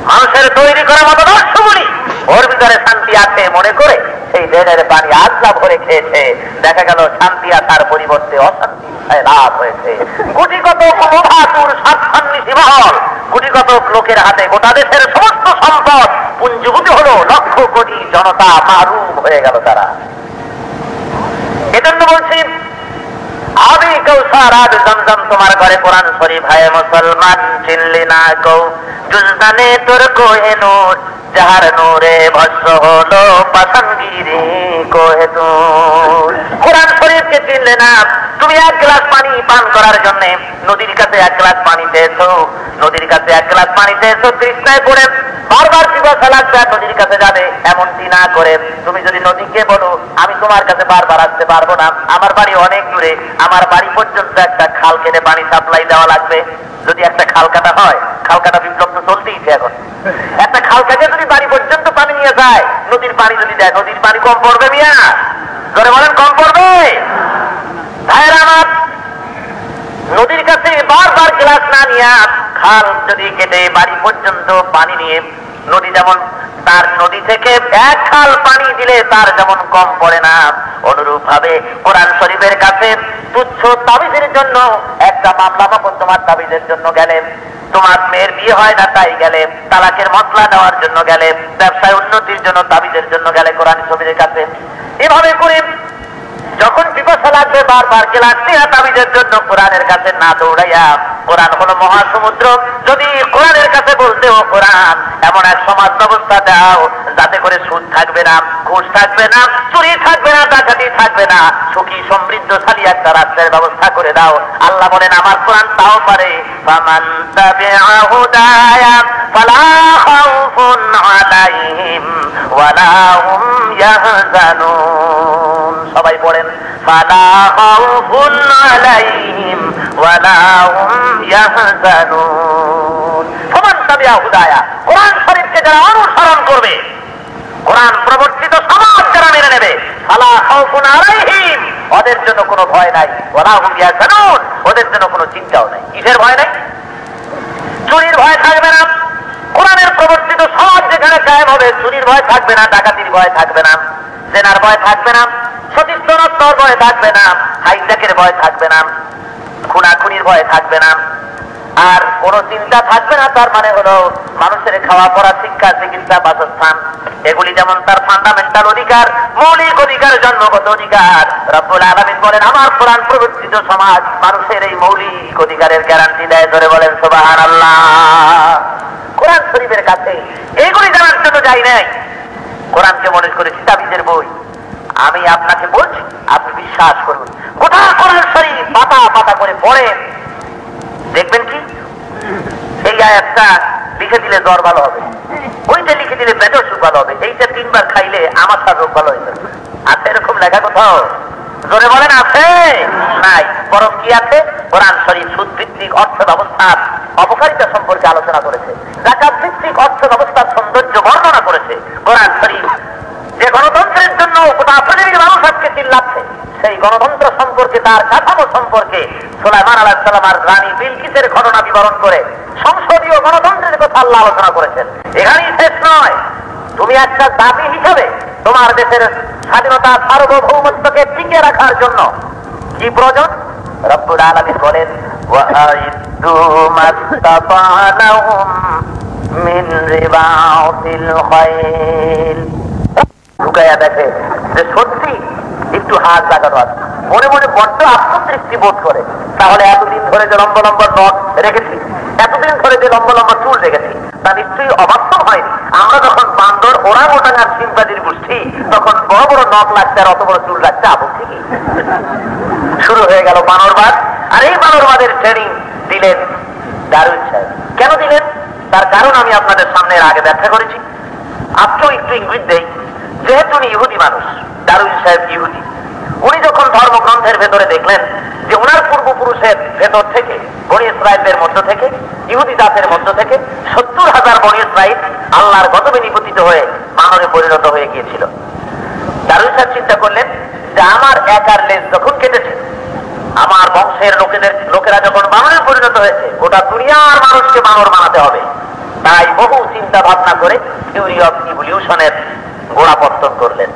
মানুষের তৈরি করা মতদর্শগুলি। ওর ভিতরে শান্তি আছে মনে করে সেই জেলের পানি আজলা ভরে খেয়েছে। দেখা গেল শান্তি আসার পরিবর্তে অশান্তি লাভ হয়েছে। গুটিগত ক্ষমতাতুর স্বার্থান্বেষী মহল, গুটিগত লোকের হাতে গোটা দেশের সমস্ত সম্পদ পুঞ্জীভূত হলো, লক্ষ কোটি জনতা মারুম হয়ে গেল তারা। এজন্য বলছি আবি কৌসার আজ জমজম তোমার ঘরে কোরআন শরীফ। হায় মুসলমান চিনলি না কৌ জুলদানে তোর কোহে নূর, যাহার নূরে ভস্ম হলো পাসানগিরি কোহে নূর। কোরআন শরীফকে চিনলে না। তুমি এক গ্লাস পানি পান করার জন্য নদীর কাছে এক গ্লাস পানি চেয়েছো, নদীর কাছে এক গ্লাস পানি চেয়েছো, তৃষ্ণায় পড়ে বারবার পিপাসা লাগবে আর নদীর কাছে যাবে। এমনটি না করে তুমি যদি নদীকে বলো আমি তোমার কাছে বারবার আসতে পারবো না, আমার বাড়ি অনেক দূরে, আমার বাড়ি পর্যন্ত একটা খাল কেটে পানি সাপ্লাই দেওয়া লাগবে। যদি একটা খাল কাটা হয়, খাল কাটা বিপ্লব তো চলতেইছে এখন, একটা খাল কাটে যদি বাড়ি পর্যন্ত পানি নিয়ে যায়, নদীর পানি যদি দেয়, নদীর পানি কম পড়বে মিয়া? ধরে বলেন কম পড়বে? ভাইয়েরা আমার, নদীর কাছে বারবার গ্লাস না নিয়ে খাল যদি কেটে বাড়ি পর্যন্ত পানি নিয়ে, নদী যেমন তার নদী থেকে এক খাল পানি দিলে তার যেমন কম পড়ে না, অনুরূপ ভাবে কোরআন শরীফের কাছে তুচ্ছ তাবিজের জন্য একটা মামলা তোমার তাবিজের জন্য গেলে, তোমার মেয়ের বিয়ে হয় না তাই গেলে, তালাকের মশলা দেওয়ার জন্য গেলে, ব্যবসায় উন্নতির জন্য তাবিজের জন্য গেলে কোরআন শরীফের কাছে, এভাবে করে যখন পিপাসা লাগবে বারবার গ্লাস নিয়ে তাবিজের জন্য কোরআনের কাছে না দৌড়াইয়া, কোরআন হলো মহাসমুদ্র, যদি কোরআনের কাছে বলতেও কোরআন এমন এক সমাজ ব্যবস্থা দাও যাতে করে সুদ থাকবে না, ঘুষ থাকবে না, চুরি থাকবে না, ডাকাতি থাকবে না, সুখী সমৃদ্ধশালী একটা রাষ্ট্রের ব্যবস্থা করে দাও। আল্লাহ বলেন আমার কোরআন তাও পারে। ফামান তাবিআ হুদায়া ফালা খাউফুন আলাইহিম ওয়ালা হুম ইয়াহজানুন। সবাই পড়েন ফালা খাউফুন আলাইহিম ওয়ালা হুম ইয়াহজানুন। ফামান তাবিআ হুদায়া, কোরআন শরীফকে যারা অনুসরণ করবে, কোরআন প্রবর্তিত সমাজ যারা মেনে নেবে, ফালা খাউফুন আলাইহিম, ওদের জন্য কোনো ভয় নাই, ওয়ালা হুম ইয়াহজানুন, ওদের জন্য কোনো চিন্তাও নাই। কিসের ভয় নাই? চুরির ভয় থাকবে না। কোরআনের প্রবর্তিত সমাজ যেখানে কায়েম হবে, চুরির ভয় থাকবে না, ডাকাতির ভয় থাকবে না, জেনার ভয় থাকবে না, সতীর্থনত্বর ভয় থাকবে না, হাইজ্যাকের ভয় থাকবে না, খুনাখুনির ভয় থাকবে না, আর কোন চিন্তা থাকবে না। তার মানে হলো মানুষের খাওয়া পড়া, শিক্ষা, চিকিৎসা, বাসস্থান, এগুলি যেমন তার ফান্ডামেন্টাল অধিকার, মৌলিক অধিকার, জন্মগত অধিকার, রব্বুল আলামিন বলেন আমার কোরআন প্রবর্তিত সমাজ মানুষের এই মৌলিক অধিকারের গ্যারান্টি দেয়। ধরে বলেন সুবহানাল্লাহ। কোরআন শরীফের কাছে এইগুলি জানার জন্য যাই নাই, কোরআনকে মনে করেছি তাবিজের বই। আমি আপনাকে বলছি, আপনি বিশ্বাস করুন, গোটা কোরআন শরীফ পাতা পাতা করে পড়েন, দেখবেন কি এই আয়াতটা লিখে দিলে জ্বর ভালো হবে, ওইটা লিখে দিলে পেটের সুখ ভালো হবে, এইটা 3 বার খাইলে আমার তার রোগ ভালো হয়ে যাবে। আছে এরকম লেখা কোথাও? জোরে বলেন আছে? নাই। বরং কি আছে? কোরআন শরীফ সুদ ভিত্তিক অর্থ ব্যবস্থার অপকারিতা সম্পর্কে আলোচনা করেছে, যাকাত ভিত্তিক অর্থ ব্যবস্থার সৌন্দর্য বর্ণনা করেছে। কোরআন শরীফ যে গণতন্ত্রের জন্য গোটা পৃথিবীর মানুষ আজকে চিল্লাচ্ছে, সেই গণতন্ত্র সম্পর্কে, তার কাঠামো সম্পর্কে সুলাইমান আলাইহিস সালাম আর রানী বিলকিসের ঘটনা বিবরণ করে সংসদীয় গণতন্ত্রের কথা আল্লাহ আলোচনা করেছেন। এখানেই শেষ নয়, তুমি একটা জাতি হিসাবে তোমার দেশের স্বাধীনতা, সার্বভৌমত্বকে টিকে রাখার জন্য কি প্রয়োজন? রব্বুল আলামিন বলেন ওয়াইদু মাস্তাফানাহুম মিন রিবাতিল খাইল। ঢুকাইয়া দেখে যে সত্যি একটু হাত লাগানো আছে, মনে মনে বড্ড আত্মতৃপ্তি বোধ করে। তাহলে এতদিন ধরে যে লম্বা লম্বা নখ রেখেছি, এতদিন ধরে যে লম্বা লম্বা চুল রেখেছি, তা নিশ্চয়ই অবাস্তব হয়নি। আমরা যখন বান্দর ওরাং আর সিম্পাজির গোষ্ঠী তখন বড় বড় নখ লাগছে আর অত বড় চুল রাখছে আপত্তি কি? শুরু হয়ে গেল বানরবাদ। আর এই বানরবাদের ট্রেনিং দিলেন দারুইন সাহেব। কেন দিলেন তার কারণ আমি আপনাদের সামনে এর আগে ব্যাখ্যা করেছি। আজকেও একটু ইঙ্গিত দেই, যেহেতু উনি ইহুদি মানুষ, দারুইন সাহেব ইহুদি, উনি যখন ধর্মগ্রন্থের ভেতরে দেখলেন যে ওনার পূর্বপুরুষের ভেতর থেকে বনি ইসরাইলদের মধ্য থেকে, ইহুদি জাতের মধ্য থেকে 70,000 বনি ইসরাইল আল্লাহর গজবে নিপতিত হয়ে বানরে পরিণত হয়ে গিয়েছিল, দারুইন সাহেব চিন্তা করলেন যে আমার একার লেজ যখন কেটেছে, আমার বংশের লোকেরা যখন বানরে পরিণত হয়েছে, গোটা দুনিয়ার মানুষকে বানর বানাতে হবে। তাই বহু চিন্তা ভাবনা করে থিওরি অফ ইভলিউশনের গোড়াপত্তন করলেন।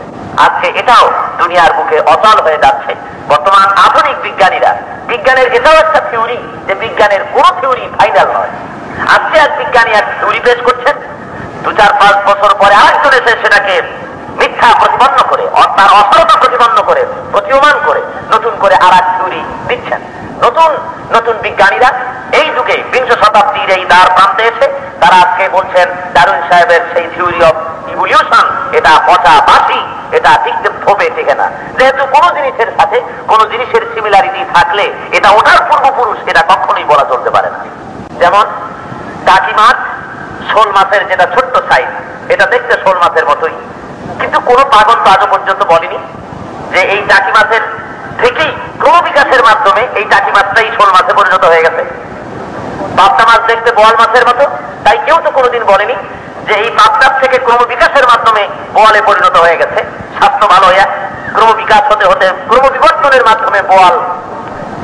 আজকে এটাও দুনিয়ার বুকে অচল হয়ে যাচ্ছে। বর্তমান আধুনিক বিজ্ঞানীরা, বিজ্ঞানের এটাও একটা থিওরি যে বিজ্ঞানের কোন থিওরি ফাইনাল নয়। আজকে এক বিজ্ঞানী এক থিওরি পেশ করছেন, 2-4-5 বছর পরে আরেকজন এসে সেটাকে মিথ্যা প্রতিপন্ন করে, তার অসরতা প্রতিপন্ন করে, প্রতীয়মান করে নতুন করে আর এক থিওরি দিচ্ছেন। নতুন নতুন বিজ্ঞানীরা এই যুগে 20 শতাব্দীর এই দ্বার প্রান্তে এসে তারা আজকে বলছেন দারুইন সাহেবের সেই থিওরি অফ ইভলিউশন এটা পচা বাসি, এটা টিকতে হবে ঠিক না। যেহেতু কোন জিনিসের সাথে কোন জিনিসের সিমিলারিটি থাকলে এটা ওটার পূর্বপুরুষ, এটা কখনোই বলা চলতে পারে না। যেমন টাকি মাছ, শোল মাছের যেটা ছোট্ট সাইজ, এটা দেখতে শোল মাছের মতোই, কিন্তু কোন পাগল তো আজও পর্যন্ত বলেনি যে এই টাকি মাছের থেকেই ক্রমবিকাশের মাধ্যমে এই টাকি মাছটাই শোল মাছে পরিণত হয়ে গেছে। পাবদা মাছ দেখতে বোয়াল মাছের মতো, তাই কেউ তো কোনোদিন বলেনি যে এই পাবদার থেকে ক্রমবিকাশের মাধ্যমে বোয়ালে পরিণত হয়ে গেছে। স্বাস্থ্য ভালো হয়ে ক্রমবিকাশ হতে হতে ক্রমবিবর্তনের মাধ্যমে বোয়াল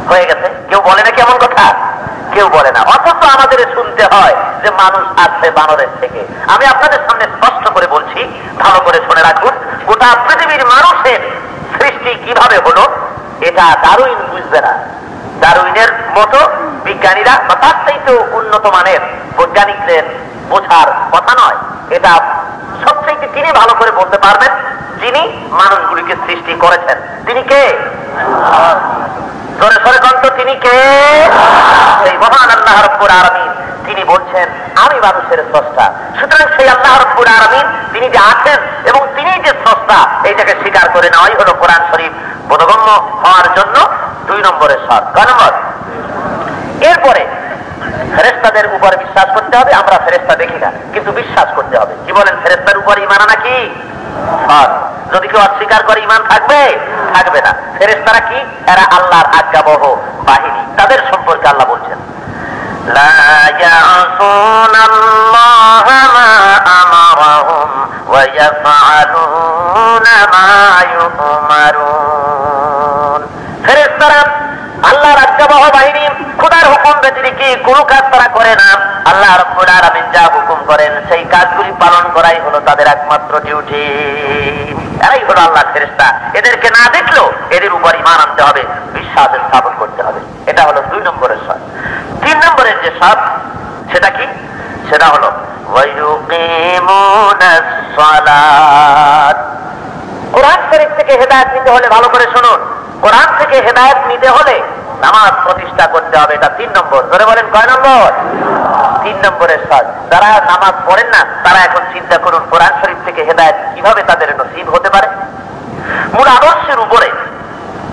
হয়ে গেছে। কেউ বলে না কেমন কথা? কেউ বলে না। অথচ আমাদের শুনতে হয় যে মানুষ আছে বানরের থেকে। আমি আপনাদের সামনে স্পষ্ট করে বলছি, ভালো করে শুনে রাখুন, গোটা পৃথিবীর মানুষের সৃষ্টি কিভাবে হলো এটা দারুইন বুঝবে না। দারুইনের মতো বিজ্ঞানীরা বা তার চাইতে উন্নত মানের বৈজ্ঞানিকদের বোঝার কথা নয়। এটা সবচেয়ে তিনি ভালো করে বলতে পারবেন, যিনি মানুষগুলিকে সৃষ্টি করেছেন। তিনি কে? জোরে সরে কন্ত, তিনি কে? সেই মহান আল্লাহ রাব্বুল আলামিন। তিনি বলছেন আমি মানুষের স্রষ্টা। সুতরাং সেই আল্লাহ রাব্বুল আলামিন তিনি যে আছেন এবং তিনি যে স্রষ্টা, এইটাকে স্বীকার করে নেওয়াই হলো কোরআন শরীফ বোধগম্য হওয়ার জন্য 2 নম্বরের শর্ত। কয় নম্বর? এরপরে ফেরেশতাদের উপর বিশ্বাস করতে হবে। আমরা ফেরেশতা দেখি না, কিন্তু বিশ্বাস করতে হবে। কি বলেন? ফেরেশতার উপর ঈমান আনা কি ফরজ। যদি কেউ অস্বীকার করে ঈমান থাকবে? থাকবে না। ফেরেশতারা কি? এরা আল্লাহর আজ্ঞাবহ বাহিনী। তাদের সম্পর্কে আল্লাহ বলছেন লা ইয়াসুনাল্লাহা মা আমারাহুম ওয়া ইয়াফআলুনা মা ইউমারুন। ফেরেশতারা আল্লাহর আজ্ঞাবহ বাহিনী, খোদার হুকুম ব্যতিরেকে কোনো কাজ তারা করে না। আল্লাহ রাব্বুল আলামিন যা হুকুম করেন সেই কাজগুলি পালন করাই হলো তাদের একমাত্র ডিউটি। এরাই হলো আল্লাহর ফেরেশতা। এদেরকে না দেখলেও এদের উপর ঈমান আনতে হবে, বিশ্বাস স্থাপন করতে হবে। এটা হলো 2 নম্বরের শর্ত। 3 নম্বরের যে শর্ত সেটা কি? সেটা হলো ওয়ায়ুকিমুনাস সালাত। কোরআন শরীফ থেকে হেদায়েত নিতে হলে ভালো করে শুনুন, কোরআন থেকে হেদায়েত নিতে হলে নামাজ প্রতিষ্ঠা করতে হবে। এটা 3 নম্বর। ধরে বলেন কয় নম্বর? 3 নম্বরের শর্ত। যারা নামাজ পড়েন না তারা এখন চিন্তা করুন কোরআন শরীফ থেকে হেদায়েত কিভাবে তাদের নসিব হতে পারে। মূল আদর্শের উপরে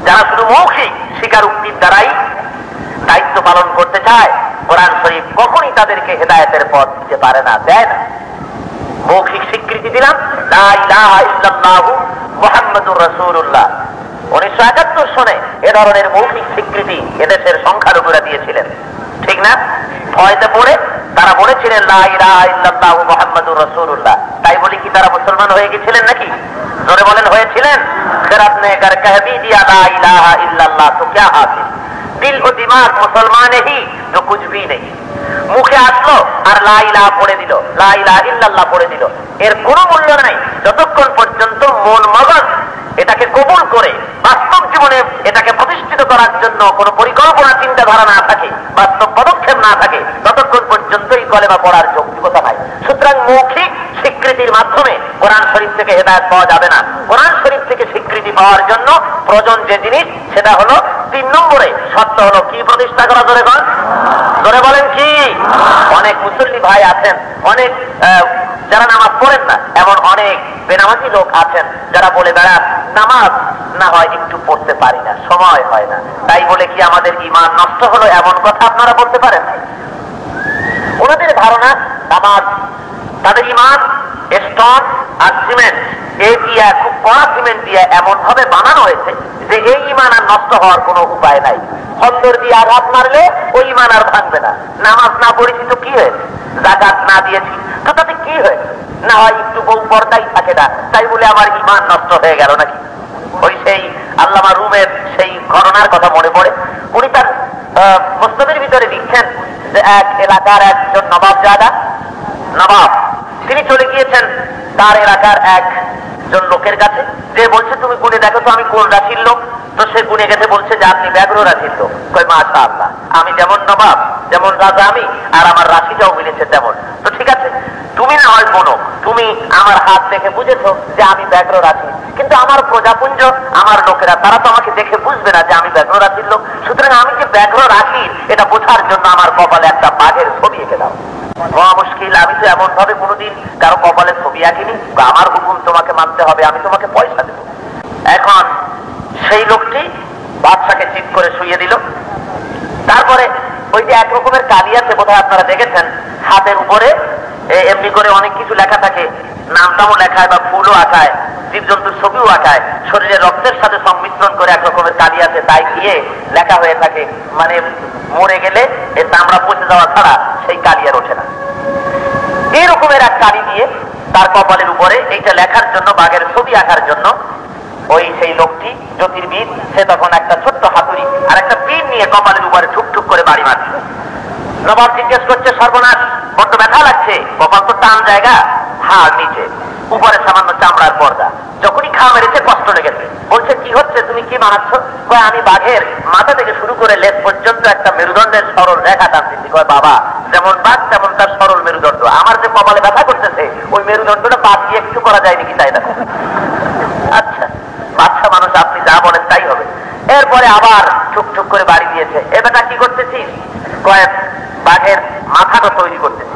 যারা শুধু মৌখিক স্বীকারোক্তির দ্বারাই দায়িত্ব পালন করতে চায়, কোরআন শরীফ কখনই তাদেরকে হেদায়েতের পথ দিতে পারে না, দেয় না। মৌখিক স্বীকৃতি দিলাম লা ইলাহা ইল্লাল্লাহু মুহাম্মাদুর রাসূলুল্লাহ। 1971 সনে এ ধরনের মৌখিক স্বীকৃতি এদেশের সংখ্যালঘুরা দিয়েছিলেন, ঠিক না? ভয়তে পড়ে তারা বলেছিলেন লা ইলাহা ইল্লাল্লাহু মুহাম্মাদুর রাসূলুল্লাহ। তাই বলি কি তারা মুসলমান হয়ে গেছিলেন নাকি? জোরে বলেন হয়েছিলেন? फिर अपने घर कह भी दिया ला इलाहा इल्लल्लाह तो क्या हासिल, दिल और दिमाग मुसलमान ही जो कुछ भी नहीं। মুখে আসলো আর লা ইলাহা পড়ে দিল, লা ইলাহা ইল্লাল্লাহ পড়ে দিল, এর কোনো মূল্য নাই যতক্ষণ পর্যন্ত মন মগজ এটাকে কবুল করে বাস্তব জীবনে এটাকে প্রতিষ্ঠিত করার জন্য কোনো পরিকল্পনা চিন্তাধারা না থাকে, বাস্তব পদক্ষেপ না থাকে, ততক্ষণ পর্যন্তই কলেমা পড়ার যৌক্তিকতা নাই। সুতরাং মৌখিক স্বীকৃতির মাধ্যমে কোরআন শরীফ থেকে হেদায়েত পাওয়া যাবে না। কোরআন শরীফ থেকে স্বীকৃতি পাওয়ার জন্য প্রয়োজন যে জিনিস সেটা হলো 3 নম্বরে শর্ত হলো কি প্রতিষ্ঠা করা? ধরে বলেন কি? অনেক মুসল্লি ভাই আছেন, অনেক যারা নামাজ পড়েন না এমন অনেক বেনামাজি লোক আছেন যারা বলে বেড়ান নামাজ না হয় একটু পড়তে পারি না, সময় হয় না, তাই বলে কি আমাদের ঈমান নষ্ট হলো এমন কথা আপনারা বলতে পারেন? ওনাদের ধারণা নামাজ তাদের ঈমান স্টোন আর সিমেন্ট এই দিয়া খুব কড়া সিমেন্ট দিয়ে এমন ভাবে বানানো হয়েছে যে এই ঈমান আর নষ্ট হওয়ার কোনো উপায় নাই। খন্দর দিয়ে আঘাত মারলে ওই ঈমান আর ভাঙবে না। নামাজ না পড়েছি তো কি হয়েছে, যাকাত না দিয়েছি তো তাতে কি হয়েছে, না হয় একটু বউ পর্দাই থাকে না তাই বলে আমার ঈমান নষ্ট হয়ে গেল নাকি? ওই সেই আল্লামা রুমের সেই ঘটনার কথা মনে পড়ে। উনি তার মুসনাদের ভিতরে লিখছেন যে এক এলাকার একজন নবাব তিনি চলে গিয়েছেন তার এলাকার একজন লোকের কাছে, যে বলছে তুমি গুনে দেখো তো আমি কোন রাশির লোক। তো সে গুনে গেছে, বলছে যে আপনি ব্যাঘ্র রাশির লোক। কয় মাশাআল্লাহ, আমি যেমন নবাব যেমন রাজা আমি, আর আমার রাশিটাও মিলেছে তেমন। তো ঠিক আছে, তুমি না হয় কোনো, তুমি আমার হাত দেখে বুঝেছো যে আমি ব্যাঘ্র রাশি, কিন্তু আমার প্রজাপুঞ্জ আমার লোকেরা তারা তো আমাকে দেখে বুঝবে না যে আমি ব্যাঘ্র রাশির লোক। সুতরাং আমি যে ব্যাঘ্র রাশি এটা বোঝার জন্য আমার কপালে একটা বাঘের ছবি এঁকে দাও। বড় মুশকিল, আমি তো এমন ভাবে কোনোদিন কারো কপালে ছবি আঁকিনি, আমার হুকুম তোমাকে মানতে হবে, আমি তোমাকে পয়সা দেব। এখন সেই লোকটি বাদশাকে চিৎ করে শুইয়ে দিল। তারপরে ওই যে এক রকমের কালি আছে, বোধহয় আপনারা দেখেছেন, হাতের উপরে এমনি করে অনেক কিছু লেখা থাকে, নামটাও লেখায় বা ফুলও আঁকায়, জীবজন্তুর ছবিও আঁকায়, শরীরের রক্তের সাথে সংমিশ্রণ করে এক রকমের কালি আছে, তাই দিয়ে লেখা হয়ে থাকে, মানে মরে গেলে এর চামড়া পচে যাওয়া ছাড়া সেই কালি আর ওঠে না। এই রকমের এক কালি দিয়ে তার কপালের উপরে এইটা লেখার জন্য, বাঘের ছবি আঁকার জন্য ওই সেই লোকটি জ্যোতির্বিদ, সে তখন একটা ছোট্ট হাতুড়ি আর একটা পিন নিয়ে কপালের উপরে ঠুকঠুক করে বাড়ি মারছে। নবাব জিজ্ঞেস করছে, সর্বনাশ, বড্ড ব্যথা লাগছে, কপাল তো টান জায়গা, হাড় নিচে, উপরে সামান্য চামড়ার পর্দা, যখনই খা মেরেছে কষ্ট লেগেছে। বলছে কি হচ্ছে, তুমি কি বানাচ্ছ? কয় আমি বাঘের মাথা থেকে শুরু করে লেজ পর্যন্ত একটা মেরুদণ্ডের সরল রেখা টানতেছি। কয় বাবা, যেমন বাঘ তেমন তার সরল মেরুদণ্ড, আমার যে কপালে ব্যথা করতেছে ওই মেরুদণ্ডটা বাদ দিয়ে একটু করা যায় নাকি, তাই দেখো। আচ্ছা বাচ্চা মানুষ, আপনি যা বলেন তাই হবে। এরপরে আবার ঠুকঠুক করে বাড়ি দিয়েছে। এ বেটা কি করতেছিস? কয়েক বাঘের মাথাটা তৈরি করতেছি।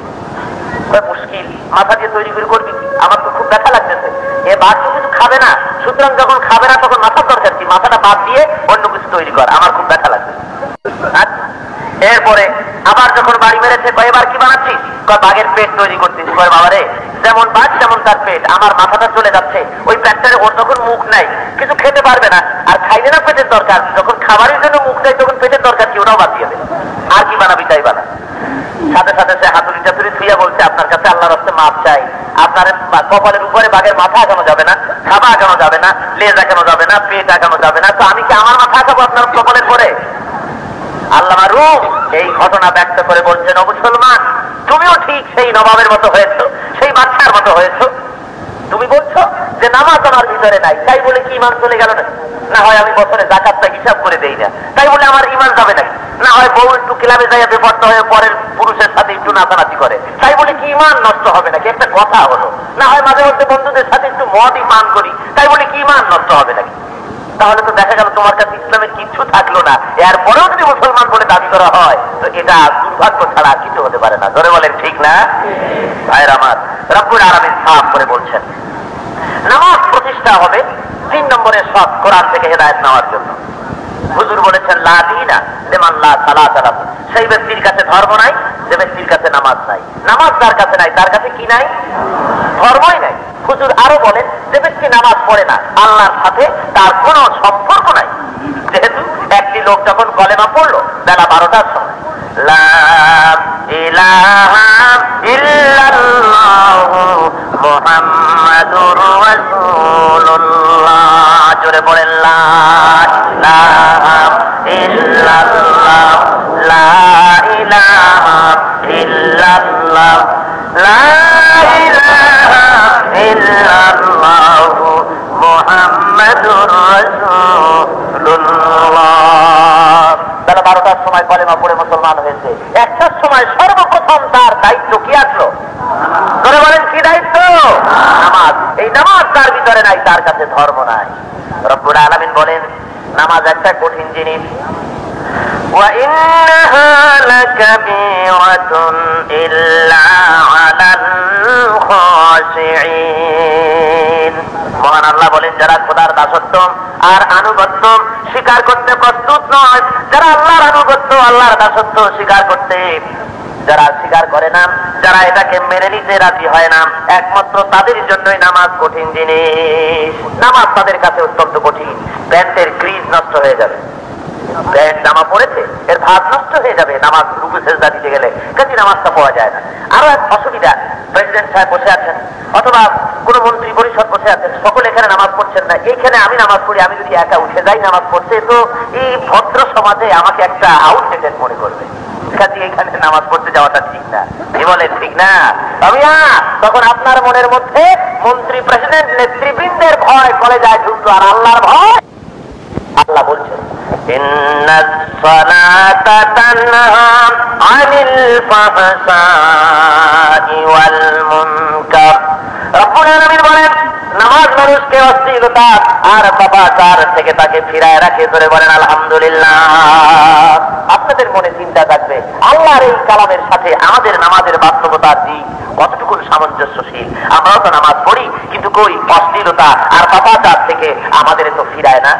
মুশকিল, মাথা দিয়ে তৈরি করে করবি কি? আমার তো খুব ব্যথা লাগতেছে। এ বাঘ তো কিছু খাবে না, সুতরাং যখন খাবে না তখন মাথার দরকার কি, মাথাটা বাদ দিয়ে অন্য কিছু তৈরি কর, আমার খুব ব্যথা লাগতেছে। আচ্ছা, এরপরে আবার যখন বাড়ি মেরেছে, এবার কি বানাচ্ছিস? বাঘের পেট তৈরি করতেছি। কয় বাবা রে, যেমন বাঘ তেমন তার পেট, আমার মাথাটা চলে যাচ্ছে, ওই পেটটারে ওর যখন মুখ নাই কিছু খেতে পারবে না, আর খাইলে না পেটের দরকার, যখন খাবারের জন্য মুখ নাই তখন পেটের দরকার কি, ওটাও বাদ দিয়ে দেবে। আর কি বানাবি তাই বানা। সাথে সাথে সে হাতুড়ি টাতুড়ি থুইয়া বলছে, আপনার কাছে আল্লাহর রাস্তায় মাপ চাই, আপনার কপালের উপরে বাঘের মাথা আঁকানো যাবে না, খাবা আঁকানো যাবে না, লেজ আঁকানো যাবে না, পেট আঁকানো যাবে না, তো আমি কি আমার মাথা আঁকাবো আপনার কপালের পরে? আল্লামা রুম এই ঘটনা ব্যক্ত করে বলছেন, ও মুসলমান, তুমিও ঠিক সেই নবাবের মতো হয়েছো, সেই বাচ্চার মতো হয়েছো। তুমি বলছো যে নামাজ আমার ভিতরে নাই, তাই বলে কি ঈমান চলে গেল না? না হয় আমি বছরে যাকাতটা হিসাব করে দেই না, তাই বলে আমার ঈমান যাবে নাকি? না হয় বউ একটু ক্লাবে যাইয়া বেপর্দা হয়ে পরের পুরুষের সাথে একটু নাচানাচি করে, তাই বলে কি ঈমান নষ্ট হবে নাকি? একটা কথা হলো। না হয় মাঝে মধ্যে বন্ধুদের সাথে একটু মদই পান করি, তাই বলে কি ঈমান নষ্ট হবে নাকি? তাহলে তো দেখা গেল তোমার কাছে ইসলামের কিছু থাকলো না, এরপরেও যদি মুসলমান বলে দাবি করা হয় তো এটা দুর্ভাগ্য ছাড়া কিছু হতে পারে না। ধরে বলেন ঠিক না? ভাইয়ের আমার, রব্বুল আলামিন সাফ করে বলছেন নামাজ প্রতিষ্ঠা হবে 3 নম্বরের শর্ত, কোরআন থেকে হেদায়েত নেওয়ার জন্য। হুজুর বলেছেন, লা দীনা লিমান লা সালাতা লাহু, সেই ব্যক্তির কাছে ধর্ম নাই যে ব্যক্তির কাছে নামাজ নাই। নামাজ যার কাছে নাই তার কাছে কি নাই? ধর্মই নাই। হুজুর আরো বলেন, যে ব্যক্তি নামাজ পড়ে না আল্লাহর সাথে তার কোনো সম্পর্ক নাই। যেহেতু একটি লোক যখন কলেমা পড়লো বেলা 12টার সময়, লা ইলাহা ইল্লাল্লাহু মুহাম্মাদুর রাসূলুল্লাহ, জোরে বলেন লা ইলাহা ইল্লাল্লাহ, লা ইলাহা ইল্লাল্লাহ, লা ইলাহা ইল্লাল্লাহু মুহাম্মাদুর রাসূলুল্লাহ। বেলা 12টার সময় কলেমা পড়ে মুসলমান হয়েছে। 1টার সময় সর্বপ্রথম তার দায়িত্ব কি আসলো? ধরে বলেন কি দায়িত্ব? নামাজ। এই নামাজ তার ভিতরে নাই, তার কাছে ধর্ম নাই। রব্বুল আলামিন বলেন নামাজ একটা কঠিন জিনিস। وَإِنَّهَا لَكَبِيرَةٌ إِلَّا عَلَى আল্লাহ বলেন যারা খোদার দাসত্ব আর আনুগত্য স্বীকার করতে প্রস্তুত নয়, যারা আল্লাহর আনুগত্য আল্লাহর দাসত্ব স্বীকার করতে যারা স্বীকার করে না, যারা এটাকে মেনে নিতে রাজি হয় না, একমাত্র তাদের জন্যই নামাজ কঠিন জিনিস। নামাজ তাদের কাছে অত্যন্ত কঠিন। প্যান্টের ক্রিজ নষ্ট হয়ে যাবে, প্যান্ট জামা পড়েছে এর ভাত নষ্ট হয়ে যাবে নামাজ রুকু সেজদা দিতে গেলে, কাজে নামাজটা পাওয়া যায় না। আরো এক অসুবিধা, প্রেসিডেন্ট সাহেব বসে আছেন অথবা কোন মন্ত্রী পরিষদ বসে আছেন, সকলে এখানে নামাজ পড়ছেন না, এইখানে আমি নামাজ পড়ি, আমি যদি একা উঠে যাই নামাজ পড়তে, তো এই ভদ্র সমাজে আমাকে একটা আউটডেটেড মনে করবে, কাজে এখানে নামাজ পড়তে যাওয়াটা ঠিক না। কি বলেন ঠিক না? তখন আপনার মনের মধ্যে মন্ত্রী প্রেসিডেন্ট নেতৃবৃন্দের ভয় কলেজায় ঢুকলো, আর আল্লাহর ভয়। আল্লাহ বলছেন ইন্নাস সালাতা তানহা আনিল ফাহশাই ওয়াল মুনকার। রব্বুল আলামিন বলেন নামাজ মানুষকে অশ্লীলতা আর পাপাচার থেকে তাকে ফিরায় রাখে। ধরে বলেন আলহামদুলিল্লাহ। আপনাদের মনে চিন্তা থাকবে আল্লাহর এই কালামের সাথে আমাদের নামাজের বাস্তবতার দিক কতটুকু সামঞ্জস্যশীল। আমরাও তো নামাজ পড়ি, কিন্তু কই অশ্লীলতা আর পাপাচার থেকে আমাদের তো ফিরায় না।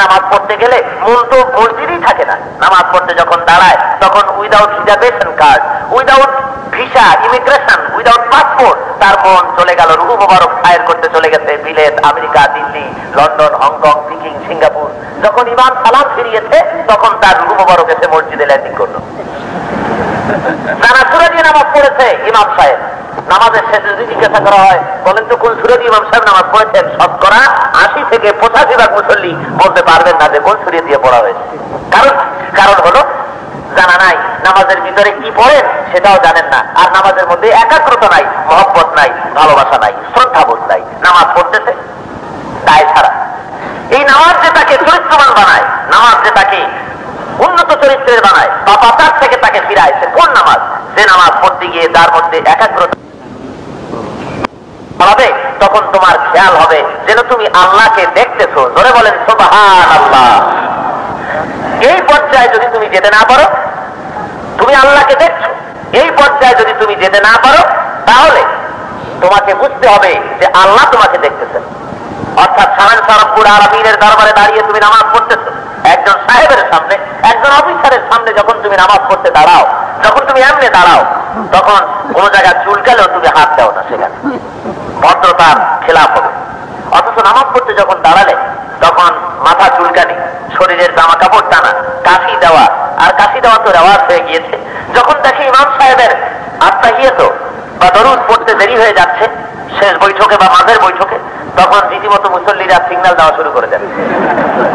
নামাজ পড়তে গেলে মন তো মসজিদই থাকে না। নামাজ পড়তে যখন দাঁড়ায় তখন without reservation card, without visa, immigration, without passport তার মন চলে গেল রুহু মোবারক ফায়ার করতে চলে গেছে বিলেত, America, Delhi, London, Hong Kong, Peking, Singapore. যখন ইমাম সালাম ফিরিয়েছে তখন তার রুহু মোবারক এসে মসজিদে ল্যান্ডিং করলো। নানা সূরা দিয়ে নামাজ পড়েছে ইমাম সাহেব। নামাজের শেষে যদি জিজ্ঞাসা করা হয় বলেন তো কোন সূরা দিয়ে ইমাম সাহেব নামাজ পড়েছেন, শতকরা 80 থেকে 85 মুসল্লি বলতে পারবেন না যে কোন সূরা দিয়ে পড়া হয়েছে। কারণ হলো জানা নাই, নামাজের ভিতরে কি পড়েন সেটাও জানেন না, আর নামাজের মধ্যে একাগ্রতা নাই, মহব্বত নাই, ভালোবাসা নাই, শ্রদ্ধাবোধ নাই। নামাজ পড়তেছে দায় ছাড়া। এই নামাজ যে তাকে চরিত্রবান বানায়, নামাজ যে তাকে উন্নত চরিত্রের বানায়, পাপাচার থেকে তাকে ফিরায়, সে কোন নামাজ? যে নামাজ পড়তে গিয়ে যার মধ্যে একাগ্রতা হবে, তখন তোমার খেয়াল হবে যেন তুমি আল্লাহকে দেখতেছো। ধরে বলেন সুবহানাল্লাহ। এই পর্যায়ে যদি তুমি যেতে না পারো, তুমি আল্লাহকে দেখছো, এই পর্যায়ে যদি তুমি যেতে না পারো, তাহলে তোমাকে বুঝতে হবে যে আল্লাহ তোমাকে দেখতেছেন। অর্থাৎ রব্বুল আলামিনের দরবারে দাঁড়িয়ে তুমি নামাজ পড়তেছো, একজন সাহেবের সামনে, একজন অফিসারের সামনে যখন তুমি নামাজ পড়তে দাঁড়াও, যখন তুমি এমনি দাঁড়াও, তখন কোন জায়গায় চুলকালেও তুমি হাত দাও না, সেখানে ভদ্রতার খেলাফ হবে। অথচ নামাজ পড়তে যখন দাঁড়ালে তখন মাথা চুলকানি, শরীরের জামা কাপড় টানা, কাশি দেওয়া, আর কাশি দেওয়া তো রেওয়াজ হয়ে গিয়েছে। যখন দেখি ইমাম সাহেবের আত্তাহিয়াত বা দরুদ পড়তে দেরি হয়ে যাচ্ছে শেষ বৈঠকে বা মাঝের বৈঠকে, তখন রীতিমতো মুসল্লিরা সিগন্যাল দেওয়া শুরু করে দেন।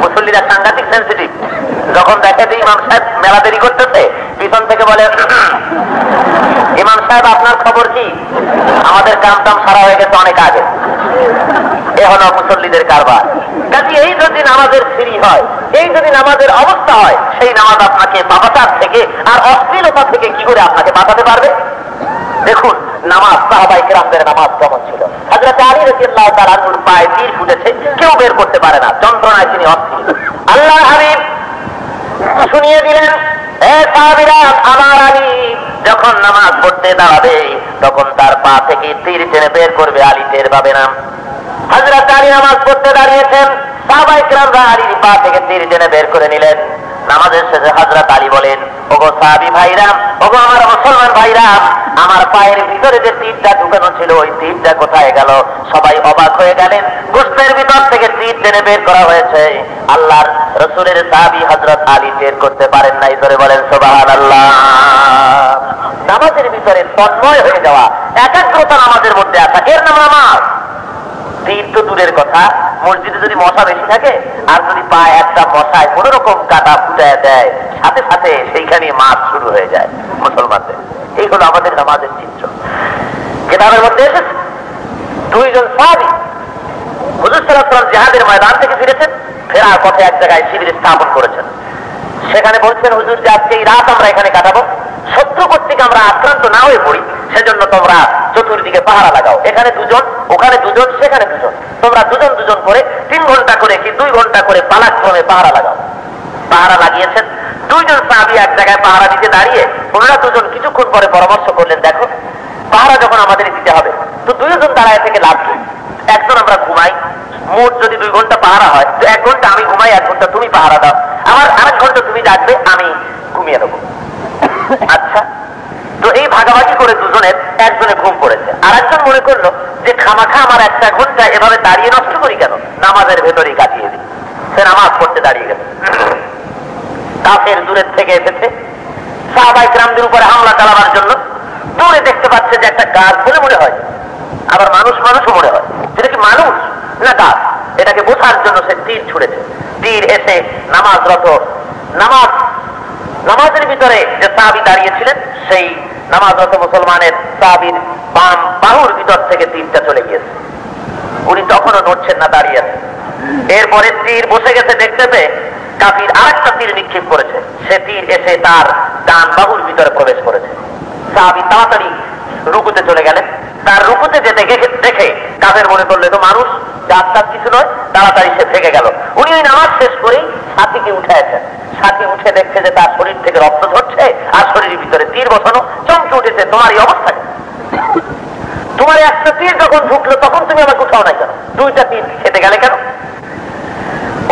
মুসল্লিরা সাংঘাতিক সেন্সিটিভ। যখন দেখে যে ইমাম সাহেব মেলা দেরি করতেছে, পিছন থেকে বলে ইমাম সাহেব আপনার খবর কি? আমাদের কাম টাম সারা হয়ে গেছে অনেক আগে। এ হলো মুসল্লিদের কারবার। কাজে এই যদি নামাজের সিঁড়ি হয়, এই যদি নামাজের অবস্থা হয়, সেই নামাজ আপনাকে পাপাচার থেকে আর অশ্লীলতা থেকে কি করে আপনাকে বাঁচাতে পারবে? দেখুন নামাজ, সাহাবায়ে কেরামদের নামাজ কেমন ছিল। হযরত আলী রাদিয়াল্লাহু তাআলা আনহুর পায়ে তীর ফুটেছে, কেউ বের করতে পারে না, যন্ত্রণায় তিনি অস্থির। আল্লাহর হাবিব শুনিয়ে দিলেন, হে সাহাবীরা, আমার আলী যখন নামাজ পড়তে দাঁড়াবে তখন তার পা থেকে তীর টেনে বের করবে, আলী টের পাবে না। হযরত আলী নামাজ পড়তে দাঁড়িয়েছেন, সাহাবায়ে কেরামরা আলীর পা থেকে তীর টেনে বের করে নিলেন। নামাজের শেষে হযরত আলী বলেন, ওগো সাহাবী ভাইরা, ওগো আমার মুসলমান ভাইরা, আমার পায়ের ভিতরে যে তীরটা ঢুকানো ছিল ওই তীরটা কোথায় গেল? সবাই অবাক হয়ে গেলেন। গোশতের ভিতর থেকে তীর টেনে বের করা হয়েছে। আল্লাহর রাসূলের সাহাবী হযরত আলী টের করতে পারেন নাই। ধরে বলেন সুবহানাল্লাহ। নামাজের ভিতরে তন্ময় হয়ে যাওয়া, একাগ্রতা নামাজের মধ্যে আসা, এর নাম নামাজ। তীর তো দূরের কথা, মসজিদে যদি মশা বেশি থাকে আর যদি পায়ে একটা মশায় কোন রকম কাটা ফুটায় দেয়, সাথে সাথে সেইখানে মাছ শুরু হয়ে যায় মুসলমানদের। এই হলো আমাদের নামাজের চিত্র। কিতাবের মধ্যে এসেছে দুইজন সাহাবী হুজুর সাল্লাল্লাহু আলাইহি ওয়াসাল্লাম জিহাদের ময়দান থেকে ফিরেছেন, ফেরার পথে এক জায়গায় শিবির স্থাপন করেছেন। সেখানে বলছেন, হুজুর যে আজকে এই রাত আমরা এখানে কাটাবো, শত্রু কর্তৃক আমরা আক্রান্ত না হয়ে পড়ি, সেজন্য তোমরা চতুর্দিকে পাহারা লাগাও। এখানে দুজন, ওখানে দুজন, সেখানে দুজন, তোমরা দুজন দুজন করে 3 ঘন্টা করে কি 2 ঘন্টা করে পালাক্রমে পাহারা লাগাও। পাহারা লাগিয়েছেন। দুইজন সাহাবী এক জায়গায় পাহারা দিতে দাঁড়িয়ে ওনারা দুজন কিছুক্ষণ পরে পরামর্শ করলেন, দেখো পাহারা যখন আমাদের দিতে হবে তো দুইজন দাঁড়ায় থেকে লাভ কি? একজন আমরা ঘুমাই, মোট যদি 2 ঘন্টা পাহারা হয়, তো 1 ঘন্টা আমি ঘুমাই, 1 ঘন্টা তুমি পাহারা দাও, আবার আরেক ঘন্টা তুমি ডাকবে, আমি ঘুমিয়ে নেবো। আচ্ছা, তো এই ভাগাভাগি করে দুজনের একজনে ঘুম পড়েছে, আর একজন মনে করলো যে খামাখা আমার 1টা ঘন্টা এভাবে দাঁড়িয়ে নষ্ট করি কেন, নামাজের ভেতরেই কাটিয়ে দিই। সে নামাজ পড়তে দাঁড়িয়ে গেল। কাফের দূরের থেকে এসেছে সাহাবায়ে কেরামদের উপরে হামলা চালাবার জন্য। দূরে দেখতে পাচ্ছে যে একটা গাছ বলে মনে হয়, আবার মানুষও মনে হয়, যেটা কি মানুষ না গাছ, এটাকে বোঝার জন্য সে তীর ছুড়েছে। তীর এসে নামাজের ভিতরে যে সাহাবী দাঁড়িয়েছিলেন, সেই নামাজরত মুসলমানের সাহাবীর বাম বাহুর ভিতর থেকে তীরটা চলে গিয়েছে। উনি তখনও নড়ছেন না, দাঁড়িয়ে আছেন। এরপরে তীর বসে গেছে, দেখতে পেয়ে কাফির আরেকটা তীর নিক্ষেপ করেছে। সে তীর এসে তার ডান বাহুর ভিতরে প্রবেশ করেছে। সাহাবী তাড়াতাড়ি রুকুতে চলে গেলেন। তার রুকুতে যেতে দেখে কাফের মনে করলো তো মানুষ, যার কিছু নয়, তাড়াতাড়ি সে ভেঙে গেল। উনি ওই নামাজ শেষ করেই সাথীকে উঠেছেন। সাথী উঠে দেখছে যে তার শরীর থেকে রক্ত ঝরছে, আর শরীরের ভিতরে তীর বসানো। চমকে উঠেছে, তোমার এই অবস্থা, তোমার একটা তীর যখন ঢুকলো তখন তুমি আমাকে উঠাও না কেন, 2টা তীর খেতে গেলে কেন?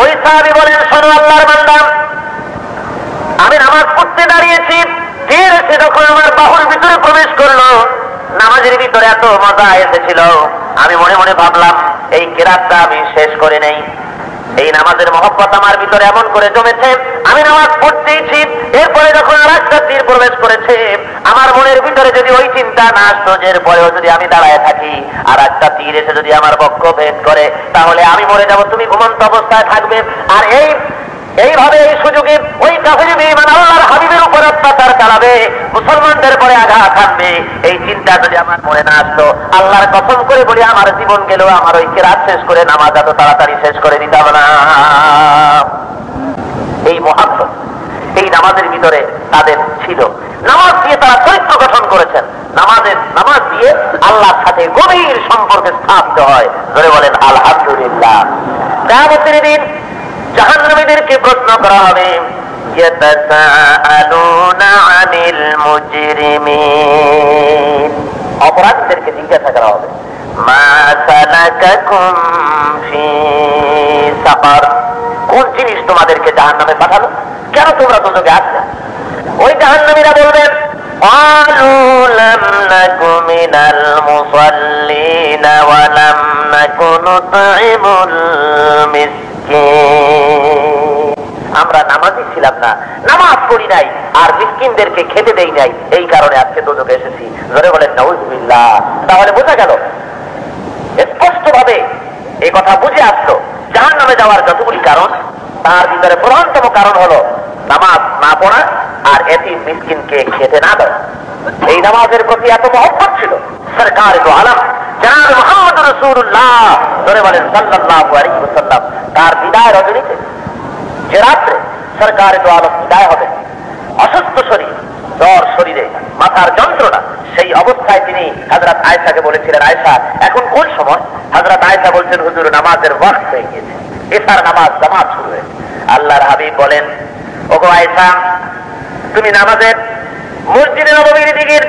ওই সাহাবী বলেন, শোনো আল্লাহর বান্দা, আমি নামাজ পড়তে দাঁড়িয়েছি, তীর এসে যখন আমার বাহুর ভিতরে প্রবেশ করলো, নামাজের ভিতরে এত মজা এসেছিল, আমি মনে মনে ভাবলাম এই কেরাতটা আমি শেষ করে নেই। এই নামাজের মহব্বত আমার ভিতরে এমন করে জমেছে, আমি নামাজ পড়তেইছি, এরপরে যখন আর একটা তীর প্রবেশ করেছে, আমার মনের ভিতরে যদি ওই চিন্তা না আসতো যে এরপরেও যদি আমি দাঁড়ায় থাকি আর একটা তীর এসে যদি আমার বক্ষ ভেদ করে, তাহলে আমি মরে যাব, তুমি ঘুমন্ত অবস্থায় থাকবে। আর এইভাবে এই সুযোগে ওই কাফির বেঈমান আল্লাহর হাবিবের উপর অত্যাচার চালাবে, মুসলমানদের পরে আঘাত হানবে। এই চিন্তা যদি আমার মনে না আসতো, আল্লাহর কসম করে বলি, আমার জীবন গেলেও আমার ওই কেরাত শেষ করে নামাজ এত তাড়াতাড়ি শেষ করে দিতাম না। এই মুহাব্বত এই নামাজের ভিতরে তাদের ছিল। নামাজ দিয়ে তারা চরিত্র গঠন করেছেন। নামাজ দিয়ে আল্লাহর সাথে গভীর সম্পর্ক স্থাপিত হয়। ধরে বলেন আলহামদুলিল্লাহ। কিয়ামতের দিন জাহান্নামীদেরকে প্রশ্ন করা হবে, ইয়াতাসাআলুনা আনিল মুজরিমিন, অপরাধীদেরকে জিজ্ঞাসা করা হবে, মা সালাকাকুম ফি সাকার, কোন জিনিস তোমাদেরকে জাহান্নামে পাঠালো, কেন তোমরা দোজখে আসলে? ওই জাহান্নামীরা বলবেন, ক্বালু লাম নাকু মিনাল মুসাল্লিন ওয়া লাম নাকু নুতঈমুল মিসকিন, আমরা নামাজি ছিলাম না, নামাজ পড়ি নাই, আর মিসকিনদেরকে খেতে দেই নাই, এই কারণে আজকে দোজখে এসেছি। ধরে বলেন নাউযুবিল্লাহ। তাহলে বোঝা গেল, স্পষ্টভাবে এই কথা বুঝে আসলো, জাহান্নামে যাওয়ার যতগুলি কারণ, তার ভিতরে প্রধানতম কারণ হলো নামাজ না পড়া আর এতিম মিসকিনকে খেতে না দেওয়া। এই নামাজের প্রতি এত মহব্বত ছিল সরকার দো আলম জনাব মুহাম্মদ রাসূলুল্লাহ ধরে বলেন সাল্লাল্লাহু আলাইহি ওয়াসাল্লাম, তার বিদায় রজনীতে, যে রাত্রে সরকার দো আলম বিদায় হবে, অসুস্থ শরীর, জ্বর শরীরে, মাথার যন্ত্রণা, সেই অবস্থায় তিনি হযরত আয়েশাকে বলেছিলেন, আয়েশা এখন কোন সময়? হযরত আয়েশা বলছেন, হুজুর নামাজের ওয়াক্ত হয়ে গিয়েছে, এশার নামাজ জামাত শুরু হয়েছে। আল্লাহর হাবিব বলেন, ওগো আয়েশা, তুমি নামাজের মসজিদে নববীর দিকের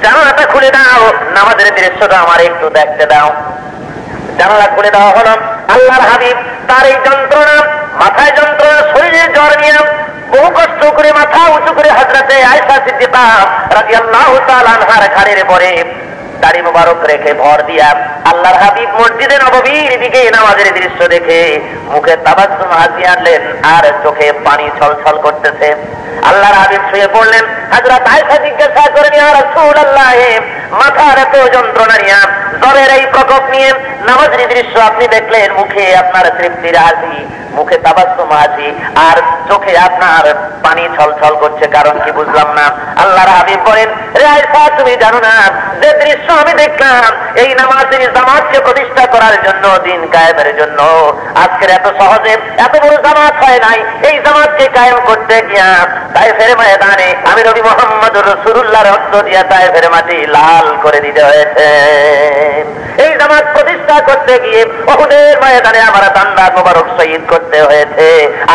জানালাটা খুলে দাও, নামাজের দৃশ্যটা আমার একটু দেখতে দাও। জানালা খুলে দেওয়া হলো। আল্লাহর হাবিব তার এই যন্ত্রণা, মাথায় যন্ত্রণা, শরীরের জ্বর নিয়ে বহু কষ্ট করে মাথা উঁচু করে হযরতে আয়েশা সিদ্দিকা রাদিয়াল্লাহু তাআলা আনহার ঘাড়ের পরে দাড়ি মোবারক রেখে ভর দিয়া আল্লাহর হাবিব মসজিদে নববীর দিকে নামাজের দৃশ্য দেখে মুখে তাবাসসুম হাসি আনলেন, আর চোখে পানি ছলছল করতেছে। আল্লাহর হাবিব শুয়ে পড়লেন। হযরত আয়েশা জিজ্ঞাসা করেন, ইয়া রাসূলুল্লাহ, মাথার এত যন্ত্রণা নিয়ে, জ্বরের এই প্রকোপ নিয়ে নামাজের দৃশ্য আপনি দেখলেন, মুখে আপনার তৃপ্তির হাসি, মুখে তাবাসসুম হাসি, আর চোখে আপনার পানি ছলছল করছে, কারণ কি বুঝলাম না। আল্লাহর হাবিব বলেন, রে আয়েশা, তুমি জানো না যে দৃশ্য আমি দেখলাম, এই নামাজের জামাতকে প্রতিষ্ঠা করার জন্য, দিন কায়েমের জন্য আজকের এত সহজে এত বড় জামাত হয় নাই। এই জামাতকে কায়েম করতে গিয়া তায়েফের ময়দানে আমি নবী মুহাম্মদ রাসূলুল্লাহর রক্ত দিয়া তায়েফের মাটি লাল করে দিতে হয়েছে। এই জামাত প্রতিষ্ঠা করতে গিয়ে উহুদের ময়দানে আমার দান্দার মোবারক শহীদ করতে হয়েছে।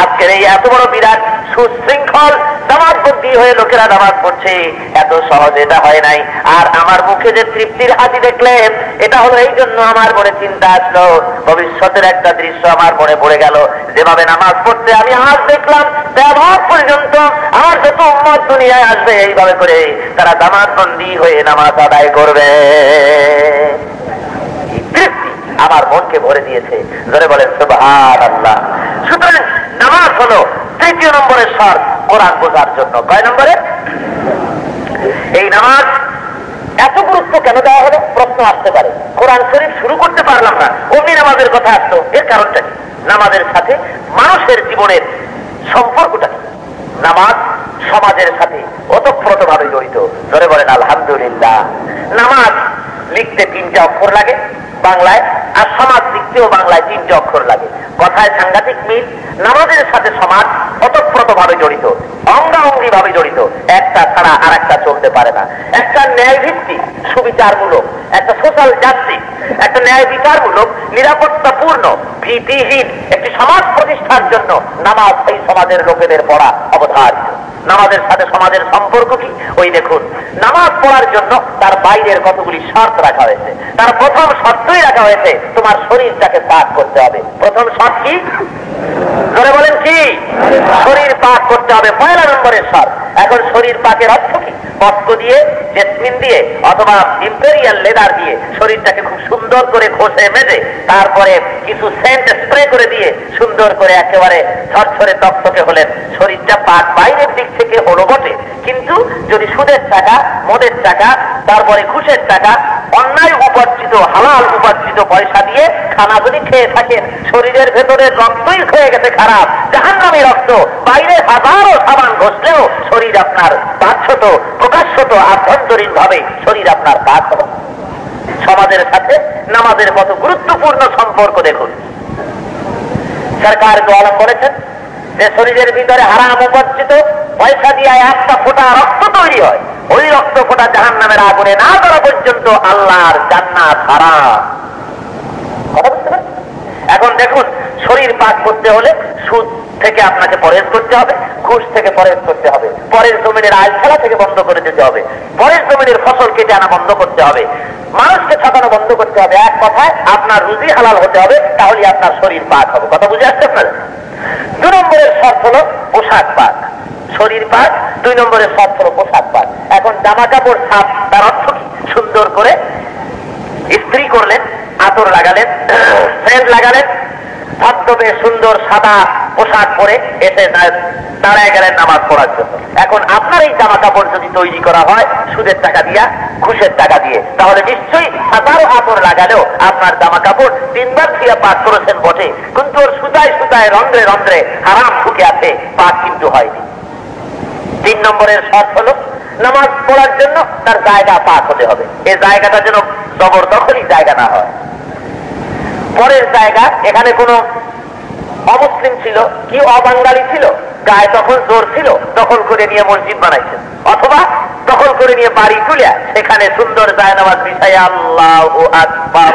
আজকের এই এত বড় বিরাট সুশৃঙ্খল নামাজবন্দী হয়ে লোকেরা নামাজ পড়ছে, এত সহজে এটা হয় নাই। আর আমার মুখে যে তৃপ্তির হাসি দেখলেন, এটা হলো এই জন্য আমার মনে চিন্তা আসলো, ভবিষ্যতের একটা দৃশ্য আমার মনে পড়ে গেল। যেভাবে নামাজ পড়তে আমি আজ দেখলাম, তেমন পর্যন্ত আমার যত উম্মত দুনিয়ায় আসবে, এইভাবে করে তারা নামাজবন্দী হয়ে নামাজ আদায় করবে। তৃপ্তি আমার মনকে ভরে দিয়েছে। ধরে বলেন সুবহানাল্লাহ। সুতরাং নামাজ হলো তৃতীয় নম্বরের শর্ত কোরআন বোঝার জন্য। কয় নম্বরে? এই নামাজ এত গুরুত্ব কেন দেওয়া হলো প্রশ্ন আসতে পারে। কোরআন শরীফ শুরু করতে পারলাম না, অমনি নামাজের কথা আসতো, এর কারণটা কি? নামাজের সাথে মানুষের জীবনের সম্পর্কটা কি? নামাজ সমাজের সাথে ওতপ্রোত ভাবে জড়িত। ধরে বলেন আলহামদুলিল্লাহ। নামাজ লিখতে 3টা অক্ষর লাগে বাংলায়, আর সমাজ লিখতেও বাংলায় 3টে অক্ষর লাগে। কথায় সাংঘাতিক মিল। নামাজের সাথে সমাজ ওতপ্রোত ভাবে জড়িত, অঙ্গাঙ্গি ভাবে জড়িত, একটা ছাড়া আর একটা চলতে পারে না। একটা ন্যায় ভিত্তিক সুবিচারমূলক, একটা সোশ্যাল জাস্টিস, একটা ন্যায় বিচারমূলক, নিরাপত্তাপূর্ণ, ভীতিহীন একটি সমাজ প্রতিষ্ঠার জন্য নামাজ এই সমাজের লোকেদের পড়া অবধারিত। নামাজের সাথে সমাজের সম্পর্ক কি? ওই দেখুন, নামাজ পড়ার জন্য তার বাইরের কতগুলি শর্ত রাখা হয়েছে। তার প্রথম শর্তই রাখা হয়েছে, তোমার শরীরটাকে পাক করতে হবে। প্রথম শর্ত কি? ধরে বলেন কি? শরীর পাক করতে হবে, 1 নম্বরের শর্ত। এখন শরীর পাকের অর্থ কি? বস্ত্র দিয়ে, জেসমিন দিয়ে অথবা ইম্পেরিয়াল লেদার দিয়ে শরীরটাকে খুব সুন্দর করে ঘষে মেজে, তারপরে কিছু সেন্ট স্প্রে করে দিয়ে সুন্দর করে একেবারে ঝরঝরে তকতকে হলেন। শরীরটা পাক বাইরের দিক থেকে হলো বটে, কিন্তু যদি সুদের টাকা, মদের টাকা, তারপরে ঘুষের টাকা, অন্যায় উপার্জিত হালাল উপার্জিত পয়সা দিয়ে খানা যদি খেয়ে থাকেন, শরীরের ভেতরের রক্তই হয়ে গেছে খারাপ, জাহান্নামী রক্ত। বাইরে হাজারো সাবান ঘষলেও শরীর আপনার বাহ্যত প্রকাশ্যত আভ্যন্তরীণ ভাবে শরীর আপনার পাক হবে। সমাজের সাথে নামাজের কত গুরুত্বপূর্ণ সম্পর্ক দেখুন। সরকার তো আলম বলেছেন যে শরীরের ভিতরে হারাম উপার্জিত পয়সা দিয়ে একটা ফোঁটা রক্ত তৈরি হয়, ওই রক্ত ফোঁটা জাহান্নামের আগুনে না ধরা পর্যন্ত আল্লাহর জান্নাত হারাম। কথা বুঝতে পারছেন? এখন দেখুন, শরীর পাক করতে হলে সুদ থেকে আপনাকে পরেজ করতে হবে, ঘুষ থেকে পরেজ করতে হবে, পরের জমিনের আইল খেলা থেকে বন্ধ করে দিতে হবে, পরের জমিনের ফসল কেটে আনা বন্ধ করতে হবে, মানুষকে ঠকানো বন্ধ করতে হবে। এক কথায় আপনার রুজি হালাল হতে হবে, তাহলে আপনার শরীর পাক হবে। কথা বুঝে আসছে আপনার? 2 নম্বরের শর্ত হলো পোশাক পাক। শরীর পাক, 2 নম্বরের শর্ত হলো পোশাক পাক। এখন জামা কাপড় সাফ, তার অর্থ কি? সুন্দর করে ইস্ত্রি করলেন, আতর লাগালেন, সেন্ট লাগালেন, ধবধবে সুন্দর সাদা পোশাক পরে এসে দাঁড়ায় গেলেন নামাজ পড়ার জন্য। এখন আপনার এই জামা কাপড় যদি তৈরি করা হয় সুদের টাকা দিয়া, ঘুষের টাকা দিয়ে, তাহলে নিশ্চয়ই 1000 আতর লাগালেও আপনার জামা কাপড় 3 বার ধুয়ে পাক করেছেন বটে, কিন্তু ওর সুতায় সুতায় রন্ধ্রে রন্ধ্রে হারাম ঢুকে আছে, পাক কিন্তু হয়নি। 3 নম্বরের শর্ত হলো নামাজ পড়ার জন্য তার জায়গা পাক হতে হবে। এই জায়গাটা যেন জবরদখলি জায়গা না হয়। পরের জায়গা, এখানে কোন অমুসলিম ছিল কি অবাঙালি ছিল, গায়ে তখন জোর ছিল, দখল করে নিয়ে মসজিদ বানাইছেন, অথবা দখল করে নিয়ে বাড়ি তুলে সেখানে সুন্দর জায়নামাজ বিছাইয়া আল্লাহু আকবার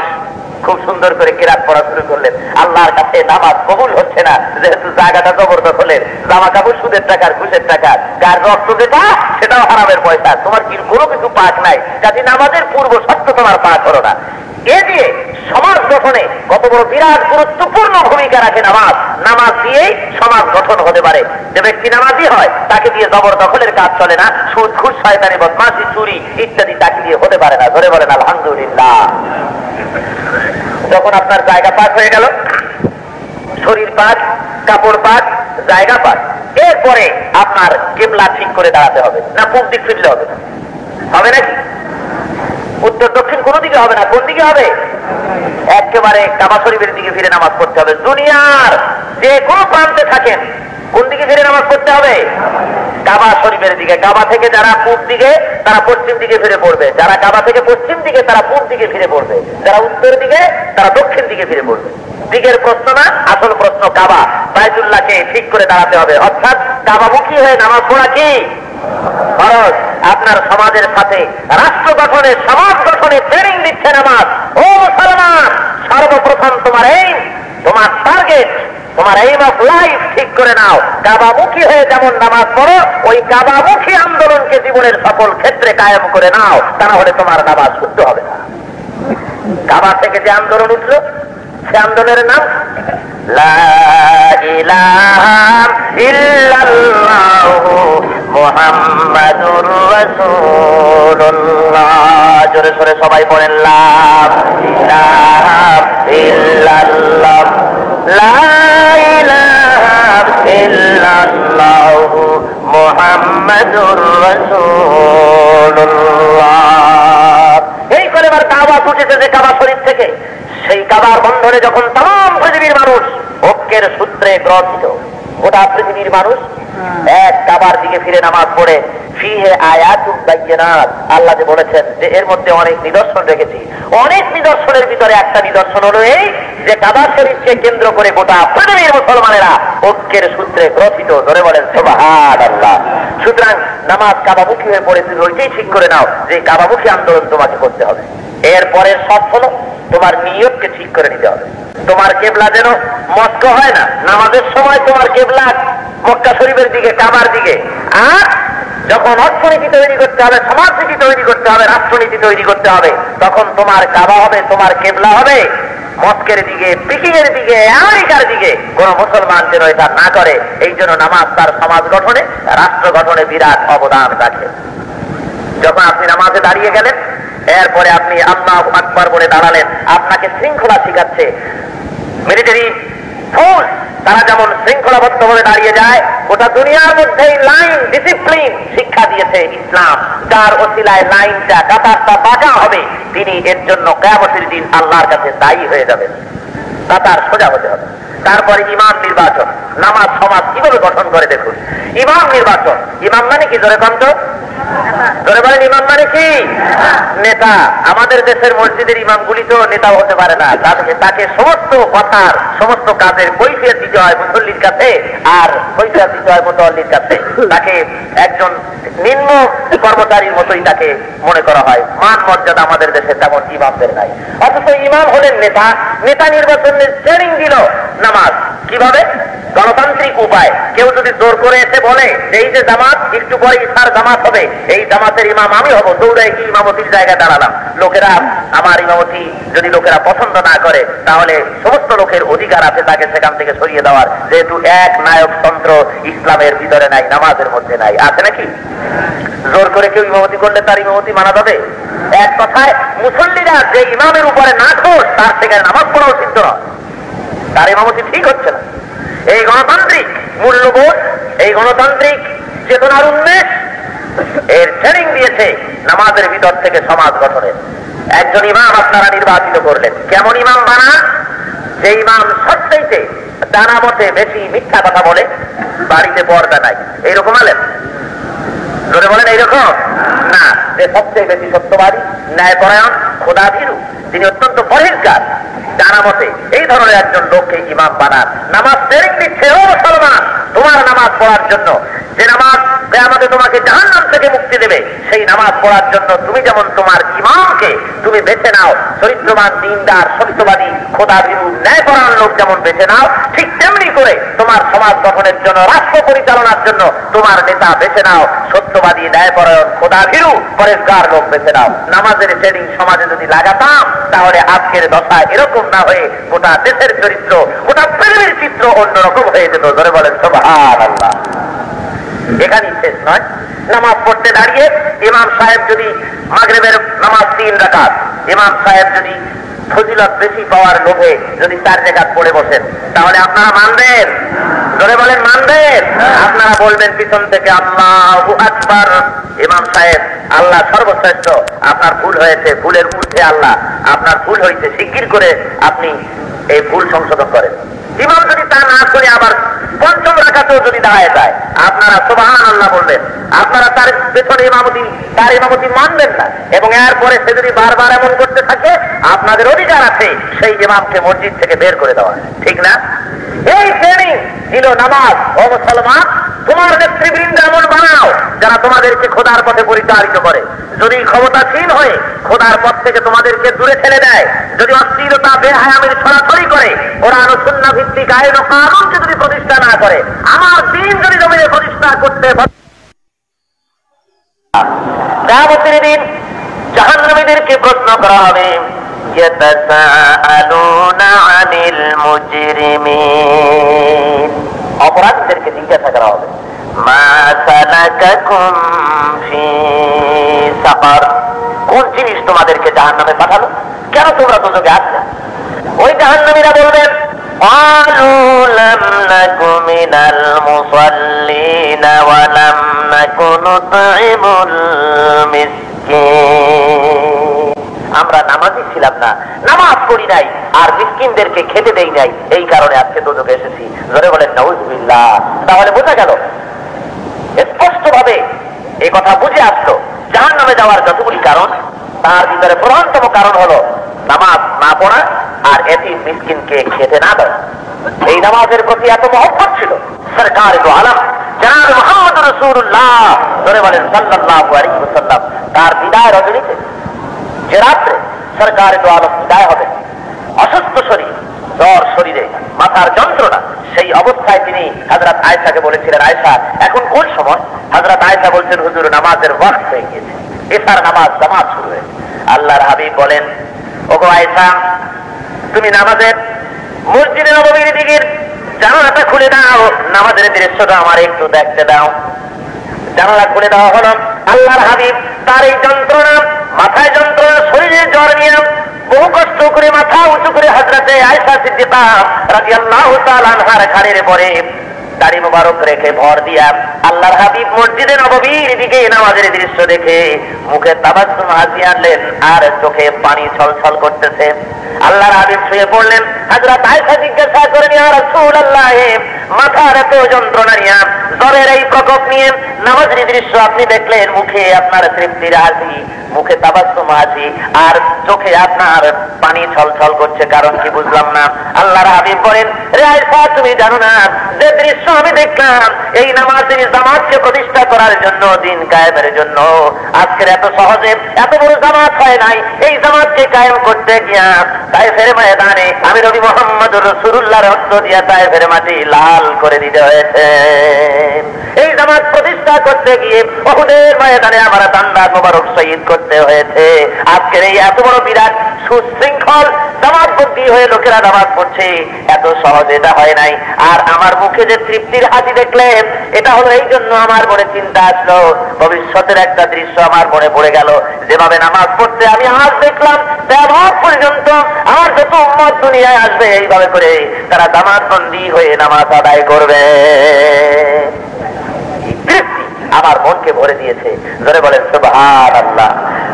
খুব সুন্দর করে কিরাত পড়া শুরু করলেন। আল্লাহর কাছে নামাজ কবুল হচ্ছে না, যেহেতু জায়গাটা জবরদখলের, জামা কাপড় সুদের টাকার, ঘুষের টাকার, গার রক্ত যেটা সেটাও হারামের পয়সা, তোমার কোনো কিছু পাক নাই, কাজে নামাজের পূর্ব শর্ত তোমার পাক হলো না। এ দিয়ে সমাজ গঠনে কত বড় বিরাট গুরুত্বপূর্ণ ভূমিকা রাখে নামাজ। নামাজ দিয়েই সমাজ গঠন হতে পারে। যে ব্যক্তি নামাজি হয় তাকে দিয়ে জবরদখলের কাজ চলে না, সুদ ঘুষ শয়তানি বদমাশি চুরি ইত্যাদি তাকে দিয়ে হতে পারে না। ধরে বলেন আলহামদুলিল্লাহ। যখন আপনার জায়গা পাক হয়ে গেল, শরীর পাক, কাপড় পাক, জায়গা পাক, এরপরে আপনার কিবলা ঠিক করে দাঁড়াতে হবে না, পূব দিক ফিরলে হবে না, হবে নাকি? উত্তর দক্ষিণ কোন দিকে হবে না, কোন দিকে হবে? একেবারে কাবা শরীফের দিকে ফিরে নামাজ পড়তে হবে। দুনিয়ার যে কোনো প্রান্তে থাকেন, কোন দিকে ফিরে নামাজ পড়তে হবে? কাবা শরীফের দিকে। কাবা থেকে যারা পূব দিকে তারা পশ্চিম দিকে ফিরে পড়বে, যারা কাবা থেকে পশ্চিম দিকে তারা পূব দিকে ফিরে পড়বে, যারা উত্তর দিকে তারা দক্ষিণ দিকে ফিরে পড়বে। দিকের প্রশ্ন না, আসল প্রশ্ন কাবা, বাইতুল্লাহকে ঠিক করে দাঁড়াতে হবে। অর্থাৎ কাবামুখী হয়ে নামাজ পড়া কি ফরজ। আপনার সমাজের সাথে রাষ্ট্র গঠনে, সমাজ গঠনে ট্রেনিং দিচ্ছে নামাজ। ও মুসলমান, সর্বপ্রথম তোমার টার্গেট, তোমার এইম অফ লাইফ ঠিক করে নাও। কাবামুখী হয়ে যেমন নামাজ পড়ো, ওই কাবামুখী আন্দোলনকে জীবনের সকল ক্ষেত্রে কায়েম করে নাও, তা না হলে তোমার নামাজ শুদ্ধ হবে না। কাবা থেকে যে আন্দোলন উঠলো, সে আন্দোলনের নাম লা ইলাহা ইল্লাল্লাহু মুহাম্মাদুর রাসূলুল্লাহ। জোরে সোরে সবাই বলেন লা ইলাহা ইল্লাল্লাহ, লা ইলাহা ইল্লাল্লাহু মুহাম্মাদুর রাসূলুল্লাহ। এই কলেমার কাবা ফুটেছে যে কাবা শরীফ থেকে, সেই কাবার বন্ধনে যখন তাম পৃথিবীর মানুষ ঐক্যের সূত্রে গ্রথিত, গোটা পৃথিবীর মানুষ এক কাবার দিকে ফিরে নামাজ পড়ে, ফিহে আয়াতুন বাইয়িনাত, আল্লাহ যে বলেছেন যে এর মধ্যে অনেক নিদর্শন রেখেছি। অনেক নিদর্শনের ভিতরে একটা নিদর্শন হলো এই যে কাবা শরীফকে কেন্দ্র করে গোটা পৃথিবীর মুসলমানেরা ঐক্যের সূত্রে গ্রথিত। ধরে বলেন সুবহানাল্লাহ। সুতরাং নামাজ কাবামুখী হয়ে পড়ে তুমি ওইটাই ঠিক করে নাও যে কাবামুখী আন্দোলন তোমাকে করতে হবে। এরপরের শর্ত হলো তোমার নিয়তকে ঠিক করে নিতে হবে। তোমার কেবলা যেন মস্কো হয় না। নামাজের সময় তোমার কেবলা মক্কা শরীফের দিকে, কাবার দিকে। আর যখন অর্থনীতি তৈরি করতে হবে, সমাজনীতি তৈরি করতে হবে, রাষ্ট্রনীতি তৈরি করতে হবে, তখন তোমার কাবা হবে, তোমার কেবলা হবে মস্কের দিকে, পিকিং এর দিকে, আমেরিকার দিকে। কোন মুসলমান যেন এটা না করে। এই জন্য নামাজ তার সমাজ গঠনে, রাষ্ট্র গঠনে বিরাট অবদান রাখে। যখন আপনি নামাজে দাঁড়িয়ে গেলেন, এরপরে আপনি আল্লাহু আকবার বলে দাঁড়ালেন, আপনাকে শৃঙ্খলা শিখাচ্ছে। মিলিটারি ফোর্স তারা যেমন শৃঙ্খলাবদ্ধ হয়ে দাঁড়িয়ে যায়, গোটা দুনিয়ার মধ্যে লাইন ডিসিপ্লিন শিক্ষা দিয়েছে ইসলাম। যার ওসিলায় লাইনটা, কাতারটা বাঁকা হবে, তিনি এর জন্য কিয়ামতের দিন আল্লাহর কাছে দায়ী হয়ে যাবেন। কাতার সোজা হতে হবে। তারপরে ইমাম নির্বাচন। নামাজ সমাজ কিভাবে গঠন করে দেখুন। ইমাম নির্বাচন। ইমাম মানে কি? জোরে কম তো, জোরে বলেন। ইমাম মানে কি? নেতা। আমাদের দেশের মসজিদের ইমামগুলি তো নেতা হতে পারে না। তাকে সমস্ত কথার, সমস্ত কাজের কৈফিয়ত দিতে হয় মুসল্লির কাছে, আর কৈফিয়ত দিতে হয় মুতাওয়াল্লির কাছে। তাকে একজন নিম্ন কর্মচারীর মতোই তাকে মনে করা হয়। মান মর্যাদা আমাদের দেশে তেমন ইমামদের নাই। অথচ ইমাম হলেন নেতা। নেতা নির্বাচনের ট্রেনিং দিল নামাজ। কিভাবে? গণতান্ত্রিক উপায়। কেউ যদি জোর করে এসে বলে এই যে জামাত, একটু পরে ইসার জামাত হবে, এই জামাতের ইমাম আমি হব, দৌড়ায় কি ইমামতির জায়গায় দাঁড়ালাম। লোকেরা আমার ইমামতি যদি লোকেরা পছন্দ না করে, তাহলে সমস্ত লোকের অধিকার আছে তাকে সেখান থেকে সরিয়ে দেওয়ার। যেহেতু এক নায়ক তন্ত্র ইসলামের ভিতরে নাই, নামাজের মধ্যে নাই। আছে নাকি? জোর করে কেউ ইমামতি করলে তার ইমামতি মানা যাবে? এক কথায় মুসল্লিরা যে ইমামের উপরে না খোঁজ, তার সেখানে নামাজ পড়াও সিদ্ধ নয়, তার ইমামতি ঠিক হচ্ছে না। এই গণতান্ত্রিক মূল্যবোধ, এই গণতান্ত্রিক চেতনার উন্মেষ, এর ট্রেনিং দিয়েছে নামাজের ভিতর থেকে সমাজ গঠনের। একজন ইমাম আপনারা নির্বাচিত করলেন। কেমন ইমাম বানান? যে ইমাম সবচাইতে জানা মতে বেশি মিথ্যা কথা বলে, বাড়িতে পর্দা নাই, এইরকম আলেম। জোরে বলেন এইরকম না, যে সবচেয়ে বেশি সত্যবাদী, ন্যায়পরায়ণ, খোদাভীরু, তিনি অত্যন্ত পরহেজগার, জানা মতে এই ধরনের একজন লোককে ইমাম বানান। নামাজ ট্রেনিং দিচ্ছে, ও মুসলমান, তোমার নামাজ পড়ার জন্য যে নামাজ কিয়ামতে তোমাকে জাহান্নাম থেকে মুক্তি দেবে, সেই নামাজ পড়ার জন্য তুমি যেমন তোমার ইমামকে তুমি বেছে নাও, চরিত্রবান, দিনদার, সত্যবাদী, খোদাভীরু, ন্যায়পরায়ণ লোক যেমন বেছে নাও, ঠিক তেমনি করে তোমার সমাজ গঠনের জন্য, রাষ্ট্র পরিচালনার জন্য তোমার নেতা বেছে নাও সত্যবাদী, ন্যায়পরায়ণ, খোদাভীরু, পরেশগার লোক বেছে নাও। নামাজের ট্রেনিং সমাজে যদি লাগাতাম, তাহলে আজকের দশা এরকম না হয়ে গোটা দেশের চরিত্র, গোটা পৃথিবীর চিত্র অন্যরকম হয়ে যেত। ধরে বলেন সুবহানাল্লাহ। এখানেই শেষ নয়। নামাজ পড়তে দাঁড়িয়ে ইমাম সাহেব যদি মাগরিবের নামাজ 3 রাকাত, ইমাম সাহেব যদি ফজিলত বেশি পাওয়ার লোভে যদি 4 রাকাত পড়ে বসেন, তাহলে আপনারা মানবেন? ধরে বলেন মানবেন? আপনারা বলবেন পিছন থেকে আল্লাহু আকবার। ইমাম সাহেব, আল্লাহ সর্বশ্রেষ্ঠ, আপনার ভুল হয়েছে, ভুলের ঊর্ধ্বে আল্লাহ, আপনার ভুল হয়েছে, শিগগির করে আপনি এই ভুল সংশোধন করেন। ইমাম যদি তা না করে আবার 5ম রাকাতেও যদি দাঁড়ায় যায়, আপনারা সুবহানাল্লাহ বলবেন। আপনারা তার পেছনে তার ইমামতি মানবেন না, এবং এরপরে সে যদি বারবার এমন করতে থাকে, আপনাদের অধিকার আছে সেই ইমামকে মসজিদ থেকে বের করে দেওয়া, ঠিক না? এই ট্রেনিং দিল নামাজ। ও মুসলমান, তোমার নেতৃবৃন্দ এমন বানাও যারা তোমাদেরকে খোদার পথে পরিচালিত করে, যদি ক্ষমতাসীন হয়ে খোদার পথ থেকে তোমাদেরকে দূরে ঠেলে দেয়, যদি অশ্লীলতা বেহায়ামির ছড়াছড়ি করে, কোরআন ও সুন্নাহ ভিত্তিক আইন ও কানুনকে যদি প্রতিষ্ঠা না করে, আমার দ্বীন যদি জমিনে প্রতিষ্ঠা করতে কিয়ামতের দিন জাহান্নামীদেরকে প্রশ্ন করা হবে, ইয়াতাসাআলুনা আনিল মুজরিমিন, অপরাধীদেরকে জিজ্ঞাসা করা হবে, মা সালাকাকুম ফি সাকার, কোন জিনিস তোমাদেরকে জাহান্নামে পাঠালো, কেন তোমরা দোজখে আসলে? ওই জাহান্নামীরা বলবেন, ক্বালু লাম নাকু মিনাল মুসাল্লিন ওয়া লাম নাকু নুতঈমুল মিসকিন, আমরা নামাজি ছিলাম না, নামাজ পড়ি নাই, আর মিসকিনদেরকে খেতে দেই নাই, এই কারণে আজকে দোজখে এসেছি। জোরে বলেন নাউযুবিল্লাহ। তাহলে বোঝা গেল, স্পষ্ট ভাবে এই কথা বুঝে আসলো, জাহান্নামে যাওয়ার যতগুলি কারণ, তার ভিতরে প্রধানতম কারণ হলো নামাজ না পড়া আর এতিম মিসকিনকে খেতে না দেয়। এই নামাজের প্রতি এত মহব্বত ছিল সরকার দো আলম জনাব মুহাম্মদ রাসূলুল্লাহ ধরে বলেন সাল্লাল্লাহু আলাইহি ওয়াসাল্লাম, তার বিদায় রজনীতে, যে রাত্রে সরকার দো আলম বিদায় হবে, অসুস্থ শরীর, জ্বর শরীরে, মাথার যন্ত্রণা, সেই অবস্থায় তিনি হযরত আয়েশাকে বলেছিলেন, আয়েশা এখন কোন সময়? হযরত আয়েশা বলছেন, হুজুর নামাজের ওয়াক্ত হয়ে গিয়েছে, এশার নামাজ জামাত শুরু হয়েছে। আল্লাহর হাবিব বলেন, ওগো আয়েশা, তুমি নামাজের মসজিদে নববীর দিকের জানালাটা খুলে দাও, নামাজের দৃশ্যটা আমার একটু দেখতে দাও। জানালা খুলে দেওয়া হলো। আল্লাহর হাবিব তার এই যন্ত্রণা, মাথায় যন্ত্রণা, শরীরে জ্বর নিয়ে বহু কষ্ট করে মাথা উঁচু করে হযরতে আয়েশা সিদ্দিকা রাদিয়াল্লাহু তাআলা আনহার ঘাড়ের পরে দাড়ি মোবারক রেখে ভর দিয়া আল্লাহর হাবিব মসজিদে নববীর দিকে নামাজের দৃশ্য দেখে মুখে তাবাসসুম হাসি আনলেন, আর চোখে পানি ছলছল করতেছে। আল্লাহর হাবিব শুয়ে পড়লেন। হযরত আয়েশা জিজ্ঞাসা করেন, ইয়া রাসূলুল্লাহ, মাথার এত যন্ত্রণা নিয়ে, জ্বরের এই প্রকোপ নিয়ে নামাজের দৃশ্য আপনি দেখলেন, মুখে আপনার তৃপ্তির হাসি, মুখে তাবাসসুম হাসি, আর চোখে আপনার পানি ছলছল করছে, কারণ কি বুঝলাম না? আল্লাহর হাবিব বলেন, রে আয়েশা, তুমি জানো না যে দৃশ্য আমি দেখলাম, এই নামাজের জামাতকে প্রতিষ্ঠা করার জন্য, দিন কায়েমের জন্য আজকের এত সহজে এত বড় জামাত হয় নাই। এই জামাতকে কায়েম করতে গিয়া তায়েফের ময়দানে আমি নবী মুহাম্মদুর রাসূলুল্লাহ রক্ত দিয়া তায়েফের মাটি লাল করে দিতে হয়েছে। এই জামাত প্রতিষ্ঠা করতে গিয়ে উহুদের ময়দানে আমার দান্দার মোবারক শহীদ করতে হয়েছে। আজকের এই এত বড় বিরাট সুশৃঙ্খল জামাতবন্দী হয়ে লোকেরা নামাজ পড়ছে, এত সহজে এটা হয় নাই। আর আমার মুখে যে তৃপ্তির হাসি দেখলেন, এটা হলো এই জন্য আমার মনে চিন্তা আসলো, ভবিষ্যতের একটা দৃশ্য আমার মনে পড়ে গেল। যেভাবে নামাজ পড়তে আমি আজ দেখলাম, তেমন পর্যন্ত আমার যত উম্মত দুনিয়ায় আসবে, এইভাবে করে তারা জামাতবন্দী হয়ে নামাজ আদায় করবে। তৃপ্তি আমার মনকে ভরে দিয়েছে। ধরে বলেন সুবহানাল্লাহ।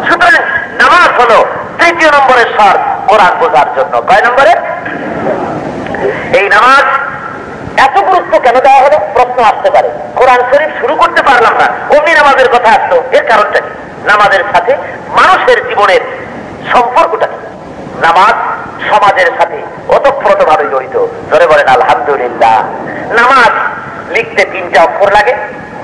সুতরাং নামাজ হলো তৃতীয় নম্বরের শর্ত কোরআন বোঝার জন্য। কয় নম্বরে? এই নামাজ এত গুরুত্ব কেন দেওয়া হলো প্রশ্ন আসতে পারে। কোরআন শরীফ শুরু করতে পারলাম না, অমনি নামাজের কথা আসতো, এর কারণটা কি? নামাজের সাথে মানুষের জীবনের সম্পর্কটা কি? নামাজ সমাজের সাথে ওতপ্রোত ভাবে জড়িত। ধরে বলেন আলহামদুলিল্লাহ। নামাজ লিখতে 3টা অক্ষর লাগে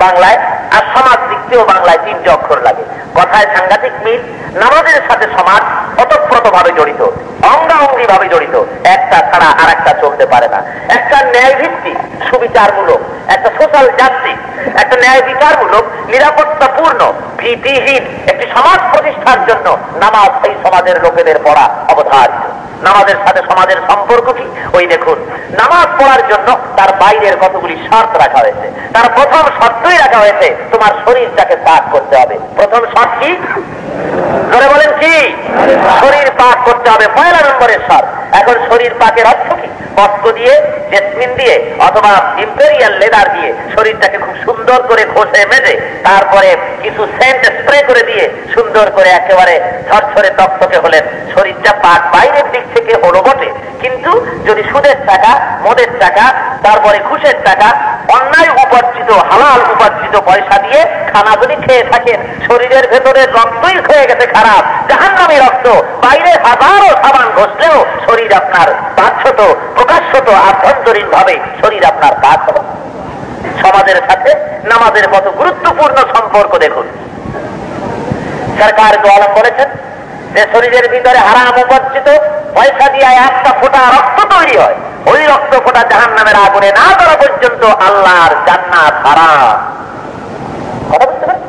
বাংলায়, আর সমাজ লিখতেও বাংলায় 3টে অক্ষর লাগে। কথায় সাংঘাতিক মিল। নামাজের সাথে সমাজ ওতপ্রোত ভাবে জড়িত, অঙ্গাঅঙ্গি ভাবে জড়িত, একটা ছাড়া আর একটা চলতে পারে না। একটা ন্যায় ভিত্তিক, সুবিচারমূলক, একটা সোশ্যাল জাস্টিস, একটা ন্যায় বিচারমূলক, নিরাপত্তাপূর্ণ, ভীতিহীন একটি সমাজ প্রতিষ্ঠার জন্য নামাজ এই সমাজের লোকেদের পড়া অবধারিত। নামাজের সাথে সমাজের সম্পর্ক কি? ওই দেখুন, নামাজ পড়ার জন্য তার বাইরের কতগুলি শর্ত রাখা হয়েছে। তার প্রথম শর্তই রাখা হয়েছে, তোমার শরীরটাকে পাক করতে হবে। প্রথম শর্ত কি? ধরে বলেন কি? শরীর পাক করতে হবে, 1 নম্বরের শর্ত। এখন শরীর পাকের অর্থ কি? বস্ত্র দিয়ে, জেসমিন দিয়ে, অথবা ইম্পেরিয়াল লেদার দিয়ে শরীরটাকে খুব সুন্দর করে ঘষে মেজে, তারপরে কিছু সেন্ট স্প্রে করে দিয়ে সুন্দর করে একেবারে ঝরঝরে তকতকে হলেন, শরীরটা পাক। বাইরের দিক থেকে হলো বটে, কিন্তু যদি সুদের টাকা, মদের টাকা, তারপরে ঘুষের টাকা, অন্যায় উপার্জিত, হালাল উপার্জিত পয়সা দিয়ে খানা যদি খেয়ে থাকেন, শরীরের ভেতরে রক্তই হয়ে গেছে খারাপ, জাহান্নামী রক্ত। বাইরে হাজারো সাবান ঘষলেও শরীর আপনার বাহ্যত, প্রকাশ্যত, আভ্যন্তরীণ ভাবে শরীর আপনার পাক হবে। সমাজের সাথে নামাজের কত গুরুত্বপূর্ণ সম্পর্ক দেখুন। সরকার দো আলম বলেছেন যে শরীরের ভিতরে হারাম উপস্থিত পয়সা দিয়ে একটা ফোঁটা রক্ত তৈরি হয়, ওই রক্ত ফোঁটা জাহান্নামের আগুনে না ধরা পর্যন্ত আল্লাহর জান্নাত হারাম। কথা বুঝতে পারেন?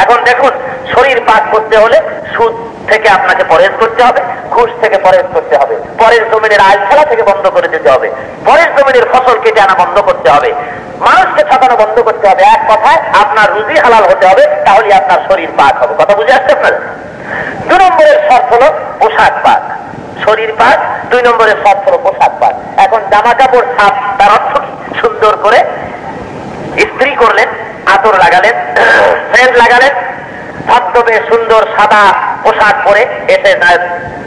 এখন দেখুন, শরীর পাক করতে হলে সুদ থেকে আপনাকে পরেজ করতে হবে, ঘুষ থেকে পরেজ করতে হবে, পরের জমিনের আইল খেলা থেকে বন্ধ করে দিতে হবে, পরের জমিনের ফসল কেটে আনা বন্ধ করতে হবে, মানুষকে ঠকানো বন্ধ করতে হবে। এক কথায় আপনার রুজি হালাল হতে হবে, তাহলে আপনার শরীর পাক হবে। কথা বুঝে আসছে আপনার? 2 নম্বরের শর্ত হলো পোশাক পাক। শরীর পাক, 2 নম্বরের শর্ত হলো পোশাক পাক। এখন জামা কাপড় সাফ, তার অর্থ কি? সুন্দর করে ইস্ত্রি করলেন, আতর লাগালেন, সেন্ট লাগালেন, ধবধবে সুন্দর সাদা পোশাক পরে এসে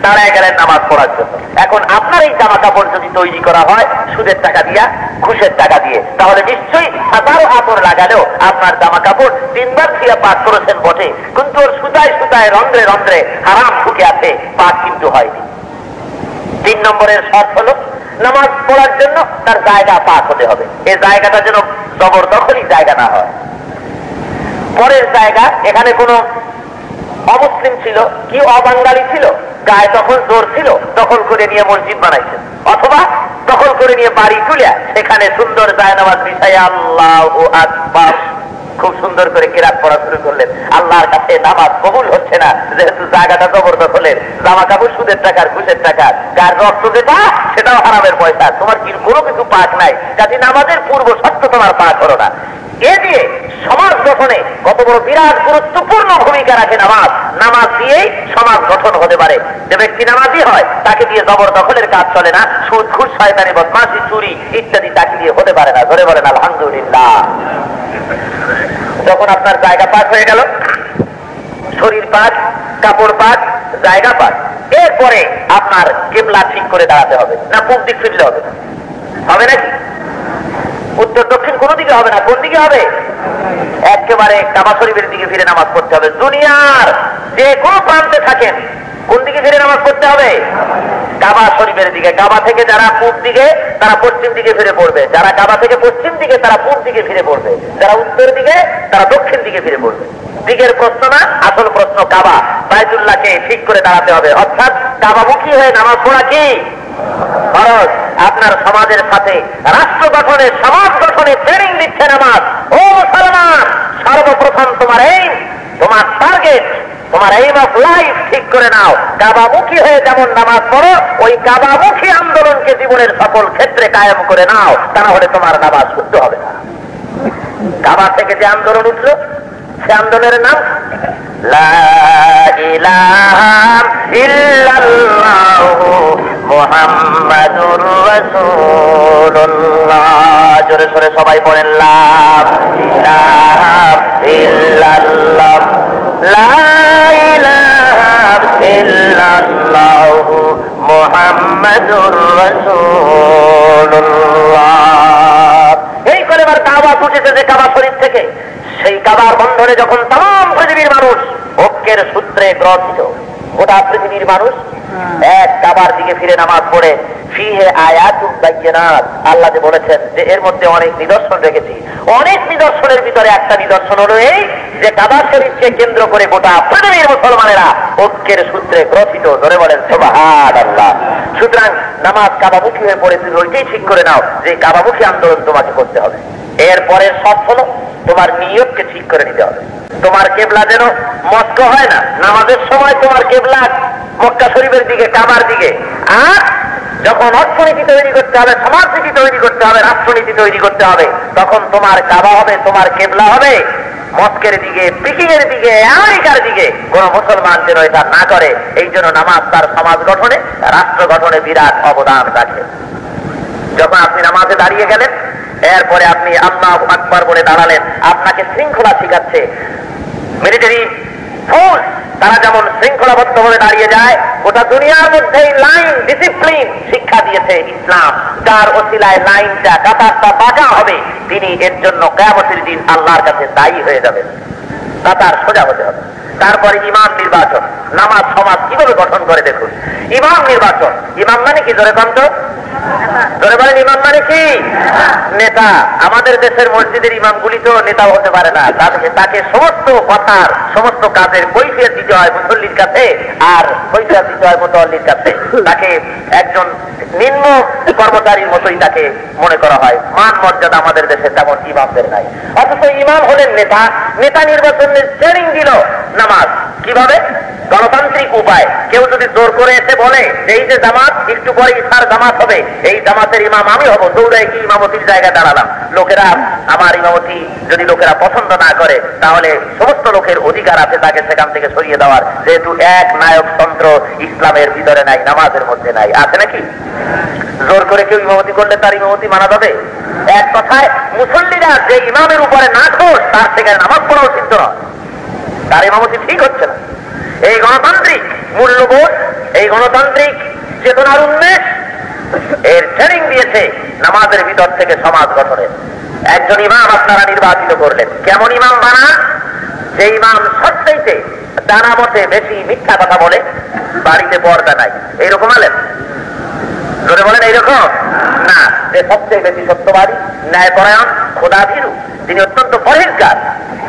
দাঁড়ায় গেলেন নামাজ পড়ার জন্য। এখন আপনার এই জামা কাপড় যদি তৈরি করা হয় সুদের টাকা দিয়া, ঘুষের টাকা দিয়ে, তাহলে নিশ্চয়ই 1000 আতর লাগালেও আপনার জামা কাপড় 3 বার ছিঁড়ে পাক করেছেন বটে, কিন্তু ওর সুতায় সুতায় রন্ধ্রে রন্ধ্রে হারাম ঢুকে আছে, পাক কিন্তু হয়নি। 3 নম্বরের শর্ত হলো নামাজ পড়ার জন্য তার জায়গা পাক হতে হবে। এই জায়গাটা যেন জবরদখলি জায়গা না হয়। পরের জায়গা, এখানে কোনো অমুসলিম ছিল কি অবাঙালি ছিল, গায়ে তখন জোর ছিল, দখল করে নিয়ে মসজিদ বানাইছেন, অথবা দখল করে নিয়ে বাড়ি তুলে সেখানে সুন্দর জায়নামাজ বিছাইয়া আল্লাহু আকবার খুব সুন্দর করে কিরাত পড়া শুরু করলেন। আল্লাহর কাছে নামাজ কবুল হচ্ছে না, যেহেতু জায়গাটা জবরদখলের, জামা কাপড় সুদের টাকার, ঘুষের টাকার, গার রক্ত যেটা সেটাও হারামের পয়সা, তোমার কোনো কিছু পাক নাই, কাজে নামাজের পূর্ব শর্ত তোমার পাক হলো না। এ দিয়ে সমাজ গঠনে কত বড় বিরাট গুরুত্বপূর্ণ ভূমিকা রাখে নামাজ। নামাজ দিয়েই সমাজ গঠন হতে পারে। যে ব্যক্তি নামাজি হয় তাকে দিয়ে জবরদখলের কাজ চলে না, সুদ, ঘুষ, শয়তানি, বদমাশি, চুরি ইত্যাদি তাকে দিয়ে হতে পারে না। ধরে বলেন আলহামদুলিল্লাহ। যখন আপনার জায়গা পাক হয়ে গেল, শরীর পাক, কাপড় পাক, জায়গা পাক, এরপরে আপনার কিবলা ঠিক করে দাঁড়াতে হবে। না পূব দিক ফিরলে হবে? হবে নাকি? উত্তর দক্ষিণ কোন দিকে হবে না, কোন দিকে হবে? একেবারে কাবা শরীফের দিকে ফিরে নামাজ পড়তে হবে। দুনিয়ার যে কোনো প্রান্তে থাকেন, কোন দিকে ফিরে নামাজ পড়তে হবে? কাবা শরীফের দিকে। কাবা থেকে যারা পূব দিকে তারা পশ্চিম দিকে ফিরে পড়বে, যারা কাবা থেকে পশ্চিম দিকে তারা পূব দিকে ফিরে পড়বে, যারা উত্তর দিকে তারা দক্ষিণ দিকে ফিরে পড়বে। দিকের প্রশ্ন না, আসল প্রশ্ন কাবা, বাইতুল্লাহকে ঠিক করে দাঁড়াতে হবে। অর্থাৎ কাবামুখী হয়ে নামাজ পড়া কি ফরজ। আপনার সমাজের সাথে রাষ্ট্র গঠনে, সমাজ গঠনে ট্রেনিং দিচ্ছে নামাজ। ও মুসলমান, সর্বপ্রথম তোমার টার্গেট, তোমার এইম অফ লাইফ ঠিক করে নাও। কাবামুখী হয়ে যেমন নামাজ পড়ো, ওই কাবামুখী আন্দোলনকে জীবনের সকল ক্ষেত্রে কায়েম করে নাও, তা না হলে তোমার নামাজ শুদ্ধ হবে না। কাবা থেকে যে আন্দোলন উঠলো, সে আন্দোলনের নাম লা ইলাহা ইল্লাল্লাহু মুহাম্মাদুর রাসূলুল্লাহ। জোরে সোরে সবাই পড়েন লা ইলাহা ইল্লাল্লাহ, লা ইলাহা ইল্লাল্লাহু মুহাম্মাদুর রাসূলুল্লাহ। এই কলেমার কাবা ফুটেছে যে কাবা শরীফ থেকে, সেই কাবার বন্ধনে যখন তাম পৃথিবীর মানুষ ঐক্যের সূত্রে গ্রথিত, গোটা পৃথিবীর মানুষ এক কাবার দিকে ফিরে নামাজ পড়ে, ফিহে আয়াতুন বাইয়িনাত, আল্লাহ যে বলেছেন যে এর মধ্যে অনেক নিদর্শন রেখেছি। অনেক নিদর্শনের ভিতরে একটা নিদর্শন হলো এই যে কাবা শরীফকে কেন্দ্র করে গোটা পৃথিবীর মুসলমানেরা ঐক্যের সূত্রে গ্রথিত। ধরে বলেন সুবহানাল্লাহ। সুতরাং নামাজ কাবামুখী হয়ে পড়ে তুমি ওইটাই ঠিক করে নাও যে কাবামুখী আন্দোলন তোমাকে করতে হবে। এরপরের শর্ত হলো তোমার নিয়তকে ঠিক করে নিতে হবে। তোমার কেবলা যেন মক্কা হয় না, নামাজের সময় তোমার কেবলা মক্কা শরীফের দিকে, কাবার দিকে। আর যখন অর্থনীতি তৈরি করতে হবে, সমাজনীতি তৈরি করতে হবে, রাষ্ট্রনীতি তৈরি করতে হবে, তখন তোমার কাবা হবে, তোমার কেবলা হবে মস্কের দিকে, পিকিং এর দিকে, আমেরিকার দিকে। কোন মুসলমান যেন এটা না করে। এই জন্য নামাজ তার সমাজ গঠনে, রাষ্ট্র গঠনে বিরাট অবদান রাখে। যখন আপনি নামাজে দাঁড়িয়ে গেলেন, এরপরে আপনি আল্লাহু আকবার বলে দাঁড়ালেন, আপনাকে শৃঙ্খলা শিখাচ্ছে। মিলিটারি ফোর্স তারা যেমন শৃঙ্খলাবদ্ধ ভাবে দাঁড়িয়ে যায়, গোটা দুনিয়ার মধ্যে লাইন ডিসিপ্লিন শিক্ষা দিয়েছে ইসলাম। যার ওসিলায় লাইনটা, কাতারটা বাঁকা হবে, তিনি এর জন্য কিয়ামতের দিন আল্লাহর কাছে দায়ী হয়ে যাবেন। কাতার সোজা হতে হবে। তারপরে ইমাম নির্বাচন। নামাজ সমাজ কিভাবে গঠন করে দেখুন। ইমাম নির্বাচন, ইমাম মানে কি? ধরে কন্ত ধরে বলেন ইমাম মানে কি? নেতা। আমাদের দেশের মসজিদের ইমামগুলি তো নেতা হতে পারে না, তাকে সমস্ত কথার সমস্ত কাজের কৈফিয়ত দিতে হয় মুসল্লির কাছে, আর কৈফিয়ত দিতে হয় মুতাওয়াল্লির কাছে। তাকে একজন নিম্ন কর্মচারীর মতোই তাকে মনে করা হয়। মান মর্যাদা আমাদের দেশে তেমন ইমামদের নাই। অথচ ইমাম হলেন নেতা। নেতা নির্বাচনের ট্রেনিং দিল নামাজ কিভাবে? গণতান্ত্রিক উপায়। কেউ যদি জোর করে এসে বলে এই যে জামাত, একটু পরে ইসার জামাত হবে, এই জামাতের ইমাম আমি হব, দৌড়ায় কি ইমামতির জায়গায় দাঁড়ালাম। লোকেরা আমার ইমামতি যদি লোকেরা পছন্দ না করে, তাহলে সমস্ত লোকের অধিকার আছে তাকে সেখান থেকে সরিয়ে দেওয়ার, যেহেতু এক নায়ক তন্ত্র ইসলামের ভিতরে নাই, নামাজের মধ্যে নাই। আছে নাকি? জোর করে কেউ ইমামতি করলে তার ইমামতি মানা যাবে? এক কথায় মুসল্লিরা যে ইমামের উপরে না খোঁজ, তার সেখানে নামাজ পড়া উচিত নয়, তার ইমামতি ঠিক হচ্ছে না। এই গণতান্ত্রিক মূল্যবোধ, এই গণতান্ত্রিক চেতনার উন্মেষ এর ট্রেনিং দিয়েছে নামাজের ভিতর থেকে সমাজ গঠনের। একজন ইমাম আপনারা নির্বাচিত করলেন, কেমন ইমাম বানান? যে ইমাম সবচাইতে জানা মতে বেশি মিথ্যা কথা বলে, বাড়িতে পর্দা নাই, এইরকম আলেন? যদি বলেন এইরকম না, যে সবচেয়ে বেশি সত্যবাদী, ন্যায়পরায়ণ, খোদাভীরু, তিনি অত্যন্ত পরহেজগার,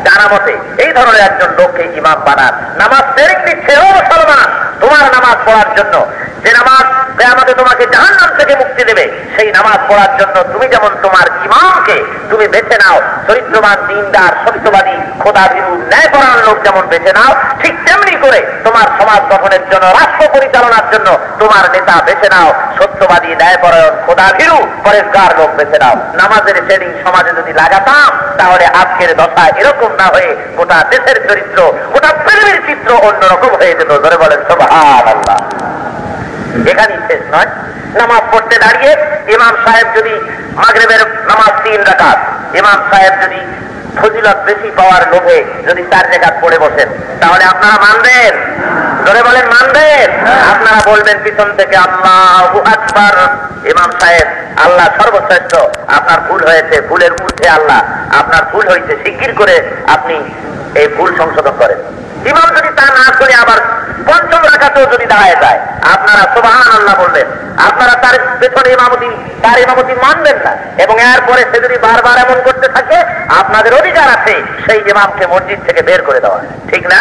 জানা মতে এই ধরনের একজন লোককে ইমাম বানান। নামাজ ট্রেনিং দিচ্ছে, ও মুসলমান, তোমার নামাজ পড়ার জন্য যে নামাজ কিয়ামতে তোমাকে জাহান্নাম থেকে মুক্তি দেবে, সেই নামাজ পড়ার জন্য তুমি যেমন তোমার ইমামকে তুমি বেছে নাও, চরিত্রবান, দিনদার, সত্যবাদী, খোদাভীরু, ন্যায়পরায়ণ লোক যেমন বেছে নাও, ঠিক তেমনি করে তোমার সমাজ গঠনের জন্য, রাষ্ট্র পরিচালনার জন্য তোমার নেতা বেছে নাও সত্যবাদী, ন্যায়পরায়ণ, খোদাভীরু, পরেশগার লোক বেছে নাও। নামাজের ট্রেনিং সমাজে যদি লাগাতাম, তাহলে আজকের দশা এরকম না হয়ে গোটা দেশের চরিত্র, গোটা পৃথিবীর চিত্র অন্যরকম হয়ে যেত। ধরে বলেন সুবহানাল্লাহ। এখানেই শেষ নয়, নামাজ পড়তে দাঁড়িয়ে ইমাম সাহেব যদি মাগরিবের নামাজ 3 রাকাত, ইমাম সাহেব যদি ফজিলত বেশি পাওয়ার লোভে যদি 4 রাকাত পড়ে বসেন, তাহলে আপনারা মানবেন? ধরে বলেন মানবেন? আপনারা বলবেন পিছন থেকে আল্লাহু আকবার। ইমাম সাহেব, আল্লাহ সর্বশ্রেষ্ঠ, আপনার ভুল হয়েছে, ভুলের ঊর্ধ্বে আল্লাহ, আপনার ভুল হয়েছে, শিগগির করে আপনি এই ভুল সংশোধন করেন। ইমাম যদি তা না করে আবার 5ম রাকাতেও যদি দাঁড়ায় যায়, আপনারা সুবহানাল্লাহ বলবেন। আপনারা তার পেছনে তার ইমামতি মানবেন না, এবং এরপরে সে যদি বারবার এমন করতে থাকে, আপনাদের অধিকার আছে সেই ইমামকে মসজিদ থেকে বের করে দেওয়া, ঠিক না?